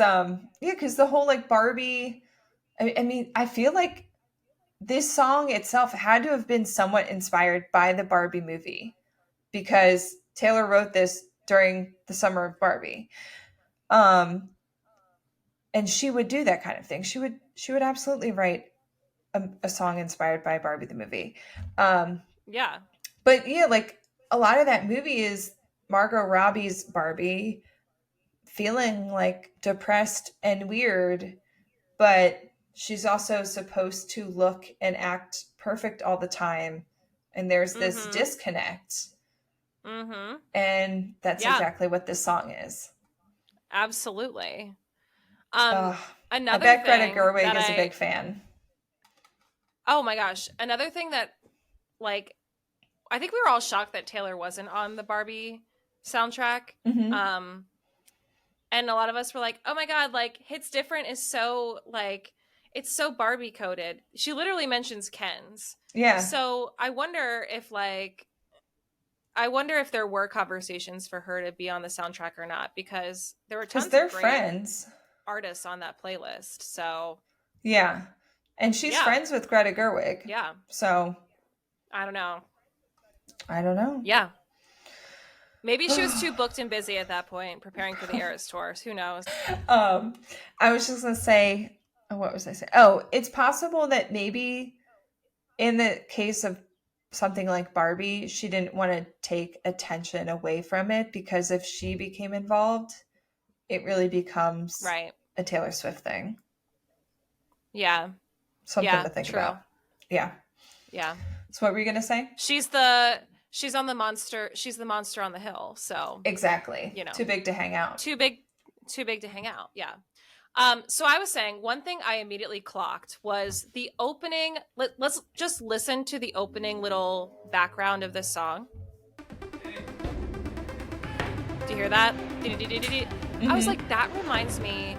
the whole like Barbie, I mean, I feel like this song itself had to have been somewhat inspired by the Barbie movie, because Taylor wrote this during the summer of Barbie. And she would do that kind of thing. She would absolutely write a song inspired by Barbie the movie. Yeah. But yeah, like a lot of that movie is Margot Robbie's Barbie feeling like depressed and weird, but she's also supposed to look and act perfect all the time. And there's this disconnect. Mm-hmm. And that's exactly what this song is. Absolutely. I Another bet thing Greta Gerwig is a big fan. Oh my gosh. Another thing that, like, I think we were all shocked that Taylor wasn't on the Barbie soundtrack. Mm-hmm. And a lot of us were like, oh my God, like, Hits Different is so, like, it's so Barbie coded. She literally mentions Ken's. Yeah. So I wonder if there were conversations for her to be on the soundtrack or not, because there were tons of great friends. artists on that playlist. So yeah. And she's friends with Greta Gerwig. Yeah. So I don't know. Yeah. Maybe she was too booked and busy at that point, preparing for the Eras tours. Who knows? I was just going to say, what was I saying? Oh, it's possible that maybe in the case of something like Barbie, she didn't want to take attention away from it, because if she became involved, it really becomes a Taylor Swift thing. Yeah. Something to think about. Yeah. Yeah. So what were you going to say? She's the monster on the hill. So exactly. Too big to hang out. Too big to hang out. Yeah. So I was saying, one thing I immediately clocked was the opening. Let's just listen to the opening little background of this song. Do you hear that? I was like, that reminds me,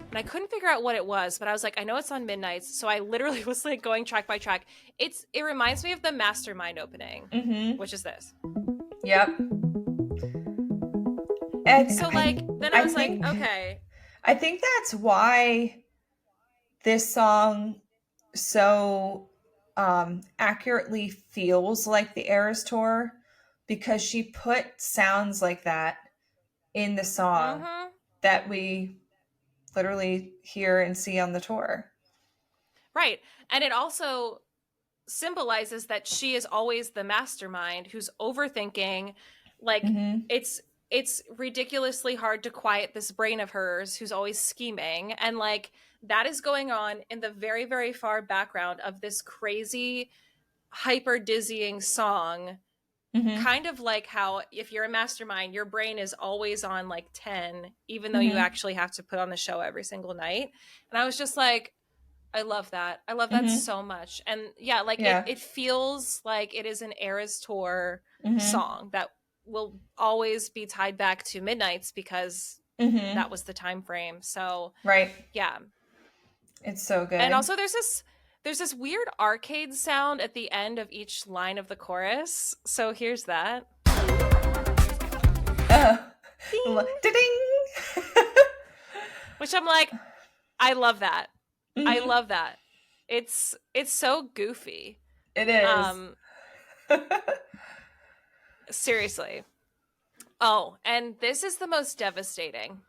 and I couldn't figure out what it was, but I was like, I know it's on Midnights, so I literally was like going track by track. It reminds me of the Mastermind opening, which is this. Yep. So like, then I was like, okay. I think that's why this song so accurately feels like the Eras tour, because she put sounds like that in the song that we literally hear and see on the tour. Right. And it also symbolizes that she is always the mastermind who's overthinking. Like, it's ridiculously hard to quiet this brain of hers who's always scheming. And like, that is going on in the very, very far background of this crazy, hyper dizzying song. Kind of like how if you're a mastermind, your brain is always on like 10, even though you actually have to put on the show every single night. And I was just like, I love that. I love that so much. And yeah, like it feels like it is an Eras tour song that will always be tied back to Midnights, because that was the time frame. So yeah, it's so good. And also there's this weird arcade sound at the end of each line of the chorus. So here's that. Ding. Which I'm like, I love that. I love that. It's so goofy. It is. Seriously. Oh, and this is the most devastating.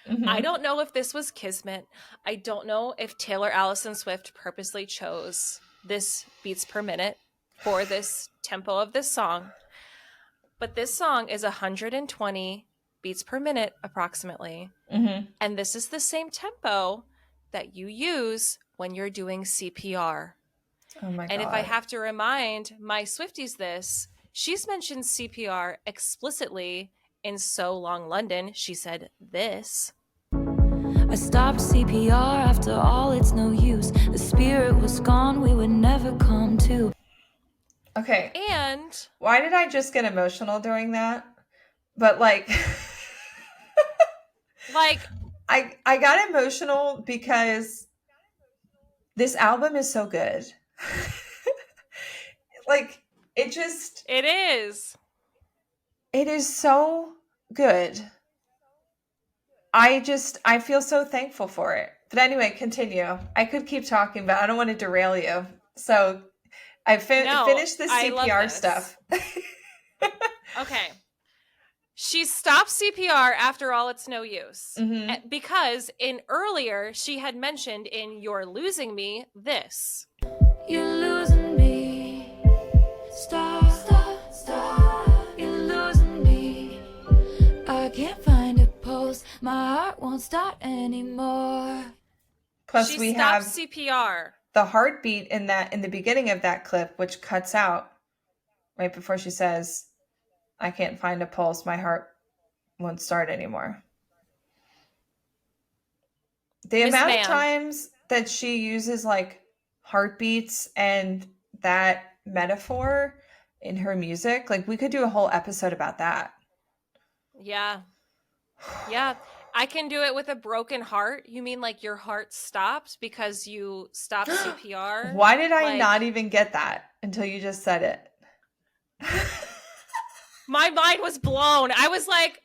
Mm-hmm. I don't know if this was kismet. I don't know if Taylor Allison Swift purposely chose this beats per minute for this tempo of this song. But this song is 120 beats per minute approximately. Mm-hmm. And this is the same tempo that you use when you're doing CPR. Oh my God. And if I have to remind my Swifties this, she's mentioned CPR explicitly in So Long London. She said this. I stopped CPR after all, it's no use. The spirit was gone, we would never come to. Okay. And why did I just get emotional during that? But like I got emotional because this album is so good. Like it is so good. I feel so thankful for it. But anyway, continue. I could keep talking, but I don't want to derail you. So I finished the CPR stuff. Okay. She stopped CPR after all, it's no use. Mm-hmm. Because earlier she had mentioned in You're Losing Me this. You're losing me. Stop, stop, stop. You're losing me. I can't find a pulse. My heart won't start anymore. Plus she we stopped have CPR. The heartbeat in the beginning of that clip, which cuts out right before she says, I can't find a pulse. My heart won't start anymore. The amount of times that she uses like heartbeats and that metaphor in her music, like we could do a whole episode about that. Yeah. Yeah. I can do it with a broken heart. You mean like your heart stopped because you stopped CPR? Why did I not even get that until you just said it? My mind was blown. I was like,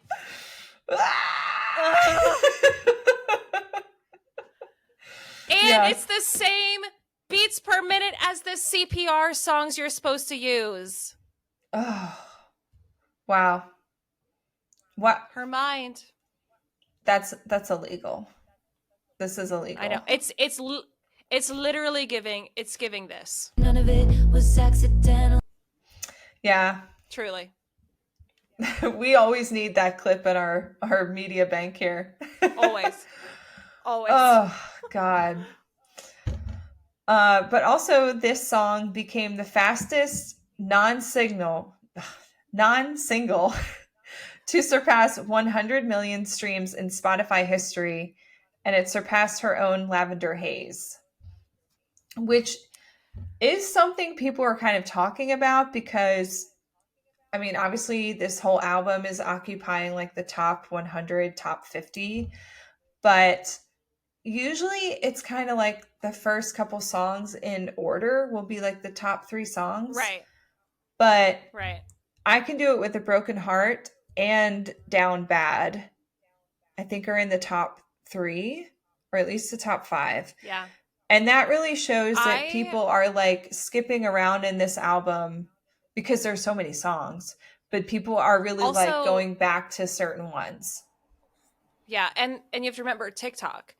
and it's the same beats per minute as the CPR songs you're supposed to use. Oh, wow. What? Her mind. That's illegal. This is illegal. I know. It's literally giving this. None of it was accidental. Yeah. Truly. We always need that clip in our media bank here. Always. Oh, God. But also this song became the fastest non-single to surpass 100 million streams in Spotify history, and it surpassed her own Lavender Haze, which is something people are kind of talking about because, I mean, obviously this whole album is occupying like the top 100, top 50, but usually it's kind of like the first couple songs in order will be like the top 3 songs. Right. But right. I Can Do It With a Broken Heart and Down Bad, I think are in the top 3, or at least the top 5. Yeah. And that really shows that people are like skipping around in this album because there's so many songs, but people are really also, like going back to certain ones. Yeah. And you have to remember TikTok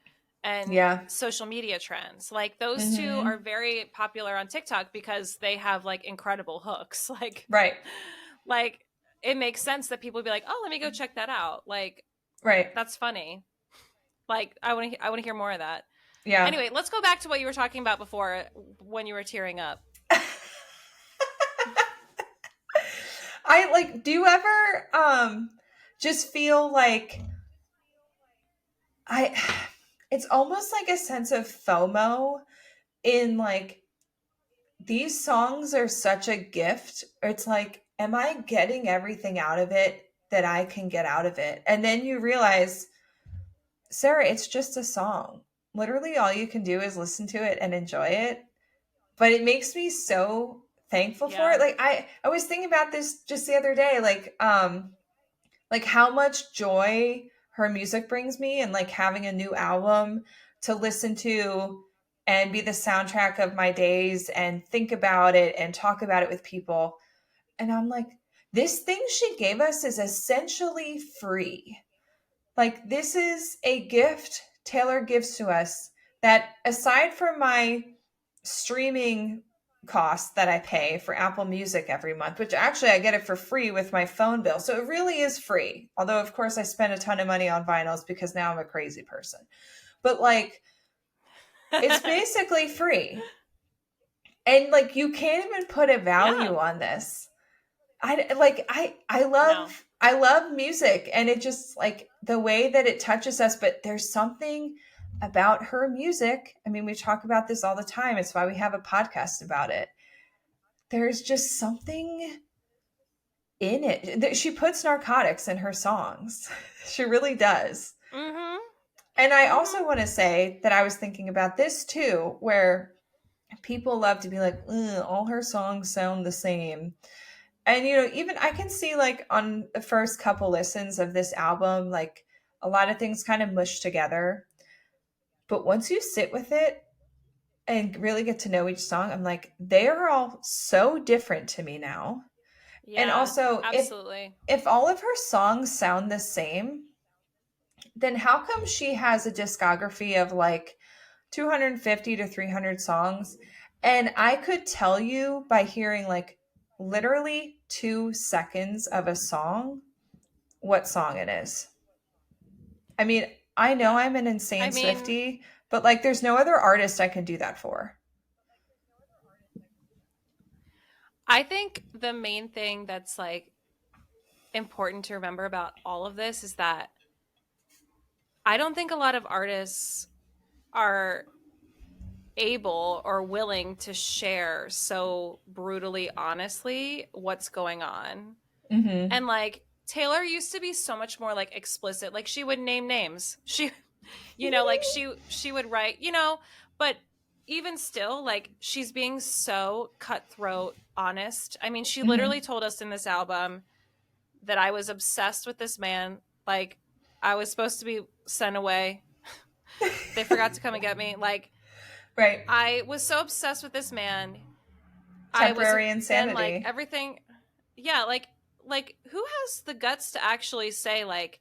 and social media trends. Like those two are very popular on TikTok because they have like incredible hooks. Like, right. Like it makes sense that people would be like, oh, let me go check that out. Like, right. That's funny. Like I want to hear more of that. Yeah. Anyway, let's go back to what you were talking about before when you were tearing up. Do you ever just feel like it's almost like a sense of FOMO in like these songs are such a gift. It's like, am I getting everything out of it that I can get out of it? And then you realize, Sarah, it's just a song. Literally all you can do is listen to it and enjoy it. But it makes me so thankful for it. Like I was thinking about this just the other day, like how much joy her music brings me, and like having a new album to listen to and be the soundtrack of my days and think about it and talk about it with people. And I'm like, this thing she gave us is essentially free. Like, this is a gift Taylor gives to us that, aside from my streaming costs that I pay for Apple Music every month, which actually I get it for free with my phone bill. So it really is free. Although, of course, I spend a ton of money on vinyls because now I'm a crazy person. But like, it's basically free. And like, you can't even put a value on this. I love music, and it just, like, the way that it touches us, but there's something about her music. I mean, we talk about this all the time. It's why we have a podcast about it. There's just something in it. She puts narcotics in her songs. She really does. Mm-hmm. And I also want to say that I was thinking about this too, where people love to be like, all her songs sound the same. And, you know, even I can see, like, on the first couple listens of this album, like, a lot of things kind of mush together. But once you sit with it and really get to know each song, I'm like, they are all so different to me now. Yeah, and also, absolutely. If all of her songs sound the same, then how come she has a discography of like 250 to 300 songs? And I could tell you by hearing like literally 2 seconds of a song what song it is. I mean, I know I'm an insane Swiftie, but like, there's no other artist I can do that for. I think the main thing that's like important to remember about all of this is that I don't think a lot of artists are able or willing to share so brutally honestly what's going on. Mm-hmm. And like, Taylor used to be so much more like explicit. Like, she would name names. She, you know, like she would write, you know, but even still, like, she's being so cutthroat honest. I mean, she literally told us in this album that I was obsessed with this man. Like, I was supposed to be sent away. They forgot to come and get me. Like, right. I was so obsessed with this man. Temporary insanity. And, like, everything. Yeah, like who has the guts to actually say, like,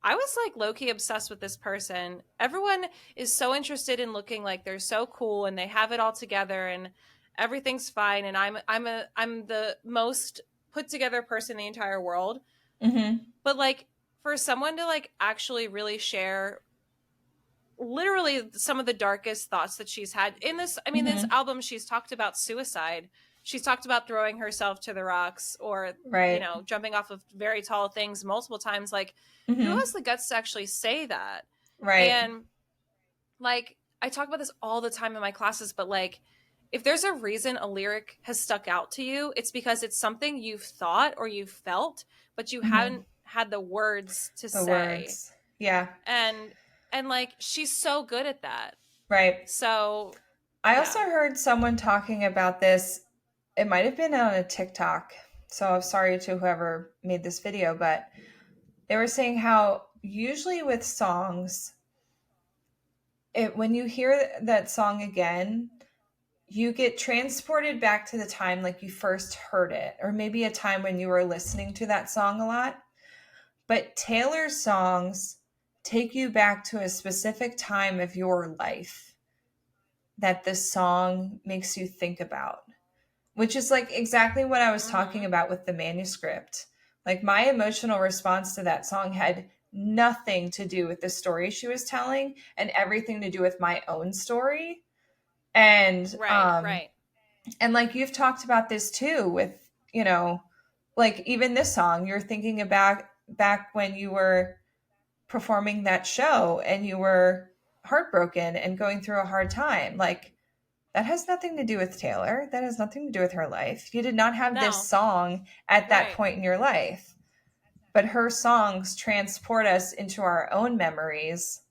I was like low-key obsessed with this person. Everyone is so interested in looking like they're so cool and they have it all together and everything's fine, and I'm the most put together person in the entire world. Mm-hmm. But like, for someone to like actually really share literally some of the darkest thoughts that she's had in this, I mean, this album, she's talked about suicide. She's talked about throwing herself to the rocks or, you know, jumping off of very tall things multiple times. Like, who has the guts to actually say that? Right. And like, I talk about this all the time in my classes, but like, if there's a reason a lyric has stuck out to you, it's because it's something you've thought or you've felt, but you haven't had the words to say. Words. Yeah. And like, she's so good at that. Right. So I also heard someone talking about this. It might have been on a TikTok. So I'm sorry to whoever made this video, but they were saying how usually with songs, when you hear that song again, you get transported back to the time like you first heard it, or maybe a time when you were listening to that song a lot. But Taylor's songs take you back to a specific time of your life that the song makes you think about, which is like exactly what I was talking about with the manuscript. Like, my emotional response to that song had nothing to do with the story she was telling and everything to do with my own story. And right. And like, you've talked about this too with, you know, like, even this song, you're thinking about back when you were performing that show and you were heartbroken and going through a hard time. Like, that has nothing to do with Taylor. That has nothing to do with her life. You did not have this song at that point in your life. But her songs transport us into our own memories,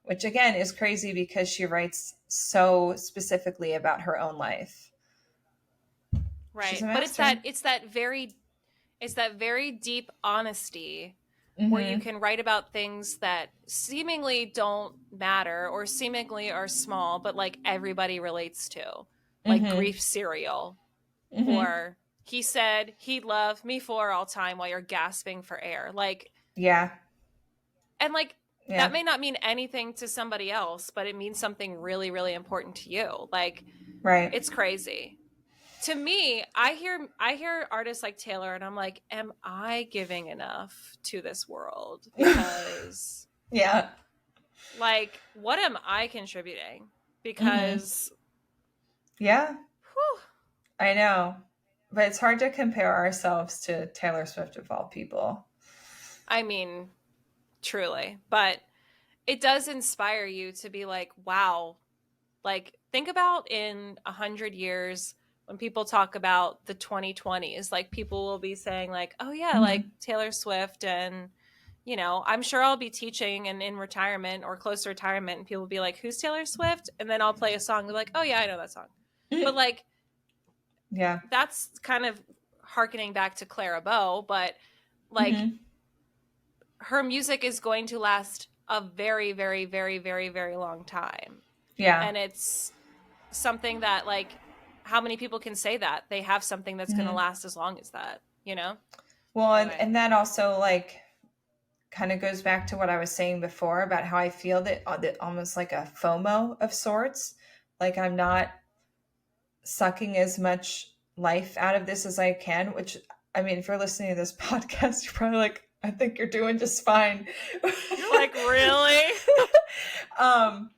which again is crazy because she writes so specifically about her own life. Right. But it's that very deep honesty where you can write about things that seemingly don't matter or seemingly are small, but like everybody relates to, like grief cereal, or he said he'd love me for all time while you're gasping for air. Like, yeah, And like, that may not mean anything to somebody else, but it means something really, really important to you. Like, it's crazy. To me, I hear artists like Taylor and I'm like, am I giving enough to this world? Because like, what am I contributing? Because I know. But it's hard to compare ourselves to Taylor Swift of all people. I mean, truly. But it does inspire you to be like, wow. Like, think about in 100 years when people talk about the 2020s, like people will be saying like, oh yeah, like Taylor Swift, and you know, I'm sure I'll be teaching and in retirement or close to retirement and people will be like, who's Taylor Swift? And then I'll play a song. They're like, oh yeah, I know that song. But like, that's kind of hearkening back to Clara Bow, but like her music is going to last a very, very, very, very, very long time. And it's something that, like, how many people can say that they have something that's going to last as long as that, you know? Well, anyway. and that also, like, kind of goes back to what I was saying before about how I feel that almost like a FOMO of sorts. Like, I'm not sucking as much life out of this as I can, which, I mean, if you're listening to this podcast, you're probably like, I think you're doing just fine. You're like, really?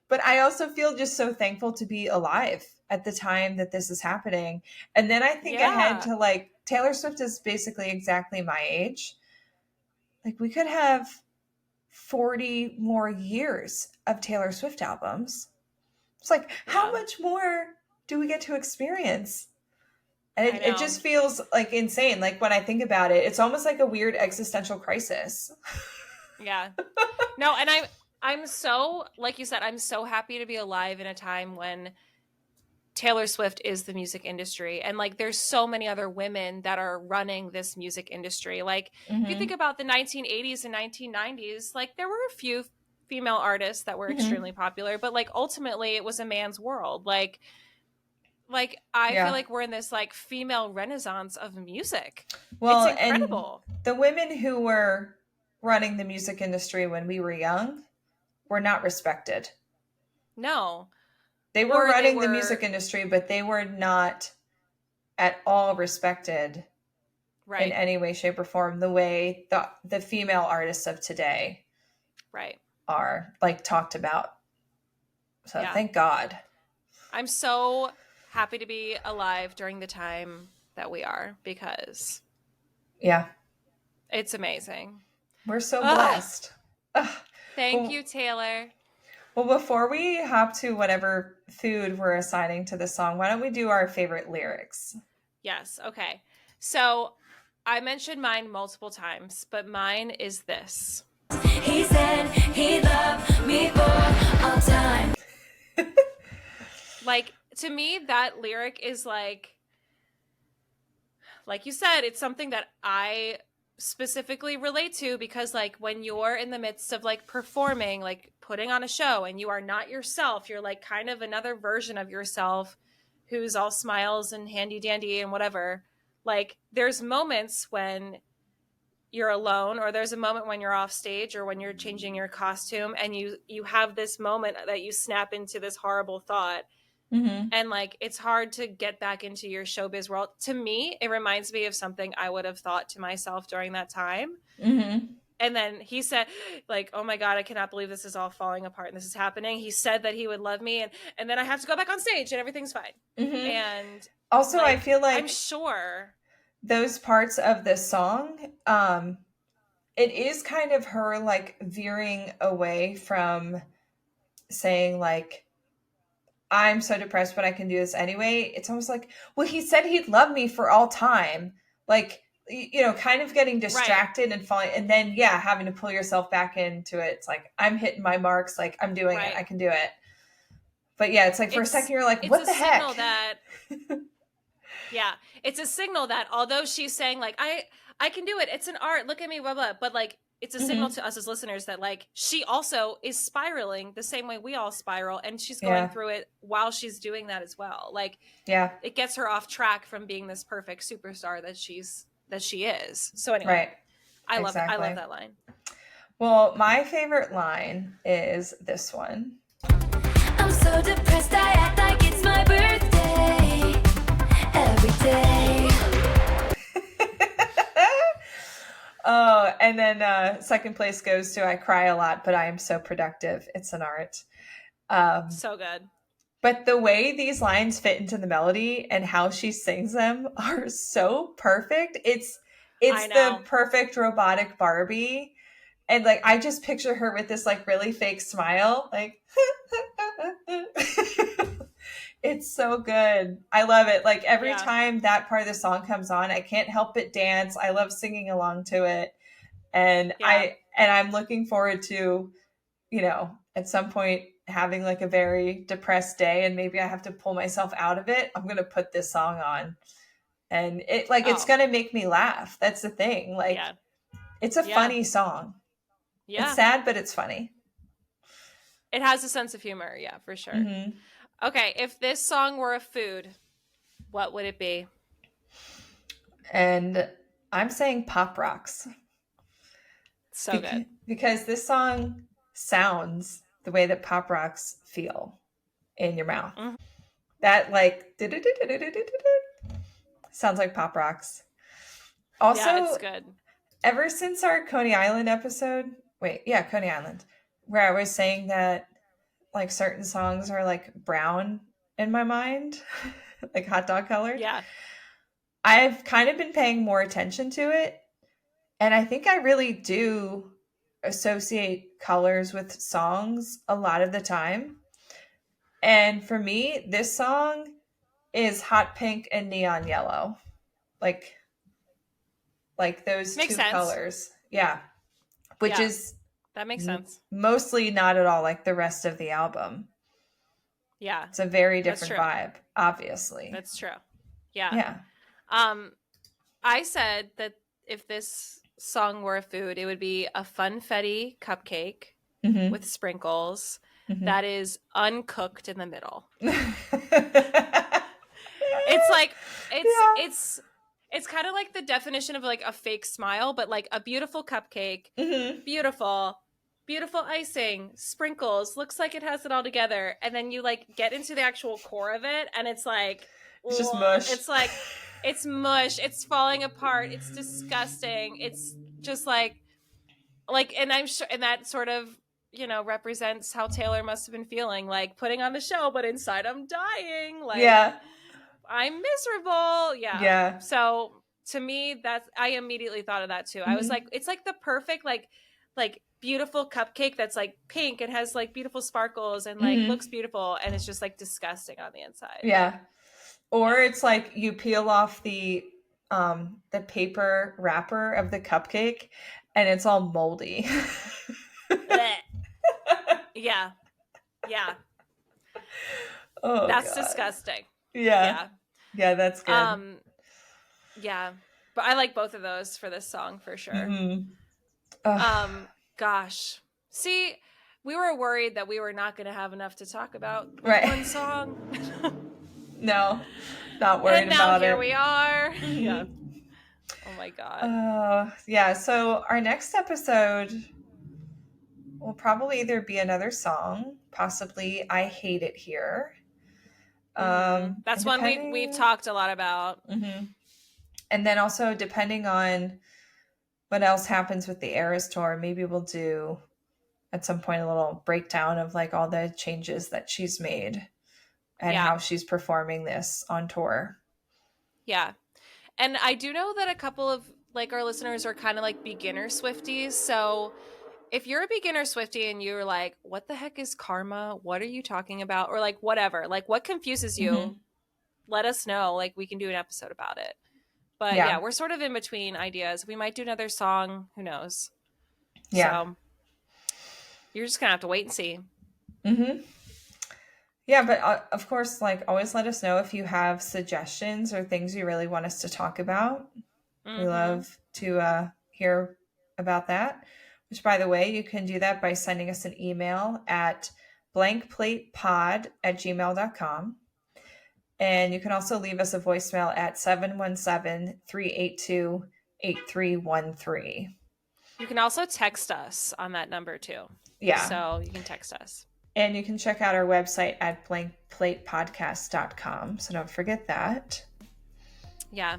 But I also feel just so thankful to be alive at the time that this is happening. And then I think ahead to, like, Taylor Swift is basically exactly my age. Like, we could have 40 more years of Taylor Swift albums. It's like, how much more do we get to experience? And it just feels like insane. Like, when I think about it, it's almost like a weird existential crisis. Yeah. No, and I'm so, like you said, I'm so happy to be alive in a time when Taylor Swift is the music industry. And like, there's so many other women that are running this music industry. Like, if you think about the 1980s and 1990s, like, there were a few female artists that were extremely popular, but like, ultimately it was a man's world. Like I feel like we're in this like female renaissance of music. Well, it's incredible. And the women who were running the music industry when we were young were not respected. No. They were running the music industry, but they were not at all respected in any way, shape, or form the way the female artists of today are, like, talked about. So thank God. I'm so happy to be alive during the time that we are, because it's amazing. We're so blessed. Thank you, Taylor. Well, before we hop to whatever food we're assigning to the song, why don't we do our favorite lyrics? Yes. Okay. So I mentioned mine multiple times, but mine is this. He said he loved me for all time. Like, to me, that lyric is like you said, it's something that I specifically relate to, because like, when you're in the midst of like performing, like putting on a show, and you are not yourself, you're like kind of another version of yourself who's all smiles and handy dandy and whatever. Like, there's moments when you're alone, or there's a moment when you're off stage, or when you're changing your costume, and you have this moment that you snap into this horrible thought. And like, it's hard to get back into your showbiz world. To me, it reminds me of something I would have thought to myself during that time. And then he said, like, oh my God, I cannot believe this is all falling apart and this is happening. He said that he would love me, and then I have to go back on stage and everything's fine. And also, like, I feel like I'm sure those parts of this song, it is kind of her like veering away from saying like, I'm so depressed, but I can do this anyway. It's almost like, well, he said he'd love me for all time. Like, you know, kind of getting distracted and falling, and then, having to pull yourself back into it. It's like, I'm hitting my marks. Like, I'm doing it. I can do it. But it's like, for a second, you're like, what the heck? It's a signal that although she's saying like, I can do it. It's an art. Look at me, blah, blah. But like, it's a signal to us as listeners that like, she also is spiraling the same way we all spiral, and she's going through it while she's doing that as well. Like, it gets her off track from being this perfect superstar that she is. So anyway, I love that line. Well, my favorite line is this one. I'm so depressed, I act like it's my birthday every day. Oh, and then second place goes to I cry a lot, but I am so productive. It's an art. So good. But the way these lines fit into the melody and how she sings them are so perfect. It's the perfect robotic Barbie. And like I just picture her with this like really fake smile, like it's so good. I love it. Like every time that part of the song comes on, I can't help but dance. I love singing along to it. And I'm looking forward to, you know, at some point having like a very depressed day and maybe I have to pull myself out of it. I'm going to put this song on and it like it's going to make me laugh. That's the thing. Like it's a funny song. Yeah. It's sad, but it's funny. It has a sense of humor. Yeah, for sure. Mm-hmm. Okay. If this song were a food, what would it be? And I'm saying Pop Rocks. So good. Because this song sounds the way that Pop Rocks feel in your mouth. Mm-hmm. That like sounds like Pop Rocks. Also, yeah, it's good. Ever since our Coney Island episode, Coney Island, where I was saying that like certain songs are like brown in my mind, like hot dog colored. Yeah. I've kind of been paying more attention to it. And I think I really do associate colors with songs a lot of the time. And for me, this song is hot pink and neon yellow. Like those Makes two sense. Colors. Yeah. Which is that makes sense. Mostly not at all like the rest of the album. Yeah. It's a very different vibe, obviously. That's true. Yeah. Yeah. I said that if this song were a food, it would be a funfetti cupcake with sprinkles that is uncooked in the middle. It's like it's kind of like the definition of like a fake smile, but like a beautiful cupcake, beautiful icing, sprinkles, looks like it has it all together, and then you like get into the actual core of it, and it's like it's just mush. It's like it's mush. It's falling apart. It's disgusting. It's just like, and I'm sure, and that sort of, you know, represents how Taylor must have been feeling, like putting on the show, but inside I'm dying. Like, I'm miserable. Yeah. Yeah. So to me, I immediately thought of that too. I was like, it's like the perfect, like beautiful cupcake that's like pink and has like beautiful sparkles and like looks beautiful, and it's just like disgusting on the inside. Yeah. Or it's like you peel off the paper wrapper of the cupcake and it's all moldy. Yeah. Yeah. Oh, that's God. Disgusting. Yeah. Yeah, that's good. Yeah. But I like both of those for this song for sure. Gosh. See, we were worried that we were not going to have enough to talk about one song. No, not worried about it. And now here we are. Yeah. Oh my God. Yeah. So our next episode will probably either be another song, possibly I Hate It Here. That's one we've talked a lot about. And then also depending on what else happens with the Eras tour, maybe we'll do at some point a little breakdown of like all the changes that she's made and how she's performing this on tour. Yeah. And I do know that a couple of like our listeners are kind of like beginner Swifties. So if you're a beginner Swiftie and you're like, what the heck is karma? What are you talking about? Or like whatever, like what confuses you? Let us know. Like we can do an episode about it. But yeah, we're sort of in between ideas. We might do another song. Who knows? Yeah. So you're just going to have to wait and see. Yeah, but of course, like always let us know if you have suggestions or things you really want us to talk about. We love to hear about that, which by the way, you can do that by sending us an email at blankplatepod@gmail.com. And you can also leave us a voicemail at 717-382-8313. You can also text us on that number too. Yeah. So you can text us. And you can check out our website at blankplatepodcast.com. So don't forget that. Yeah.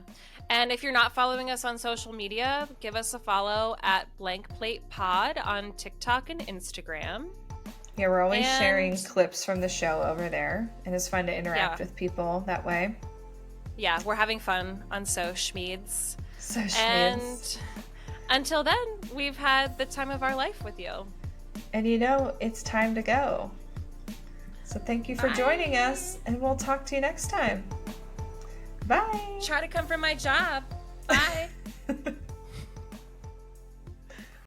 And if you're not following us on social media, give us a follow at Blank Plate Pod on TikTok and Instagram. Yeah, we're always sharing clips from the show over there. And it's fun to interact with people that way. Yeah, we're having fun on Schmeeds. And until then, we've had the time of our life with you. And it's time to go. So thank you for joining us, and we'll talk to you next time. Bye. Try to come from my job. Bye.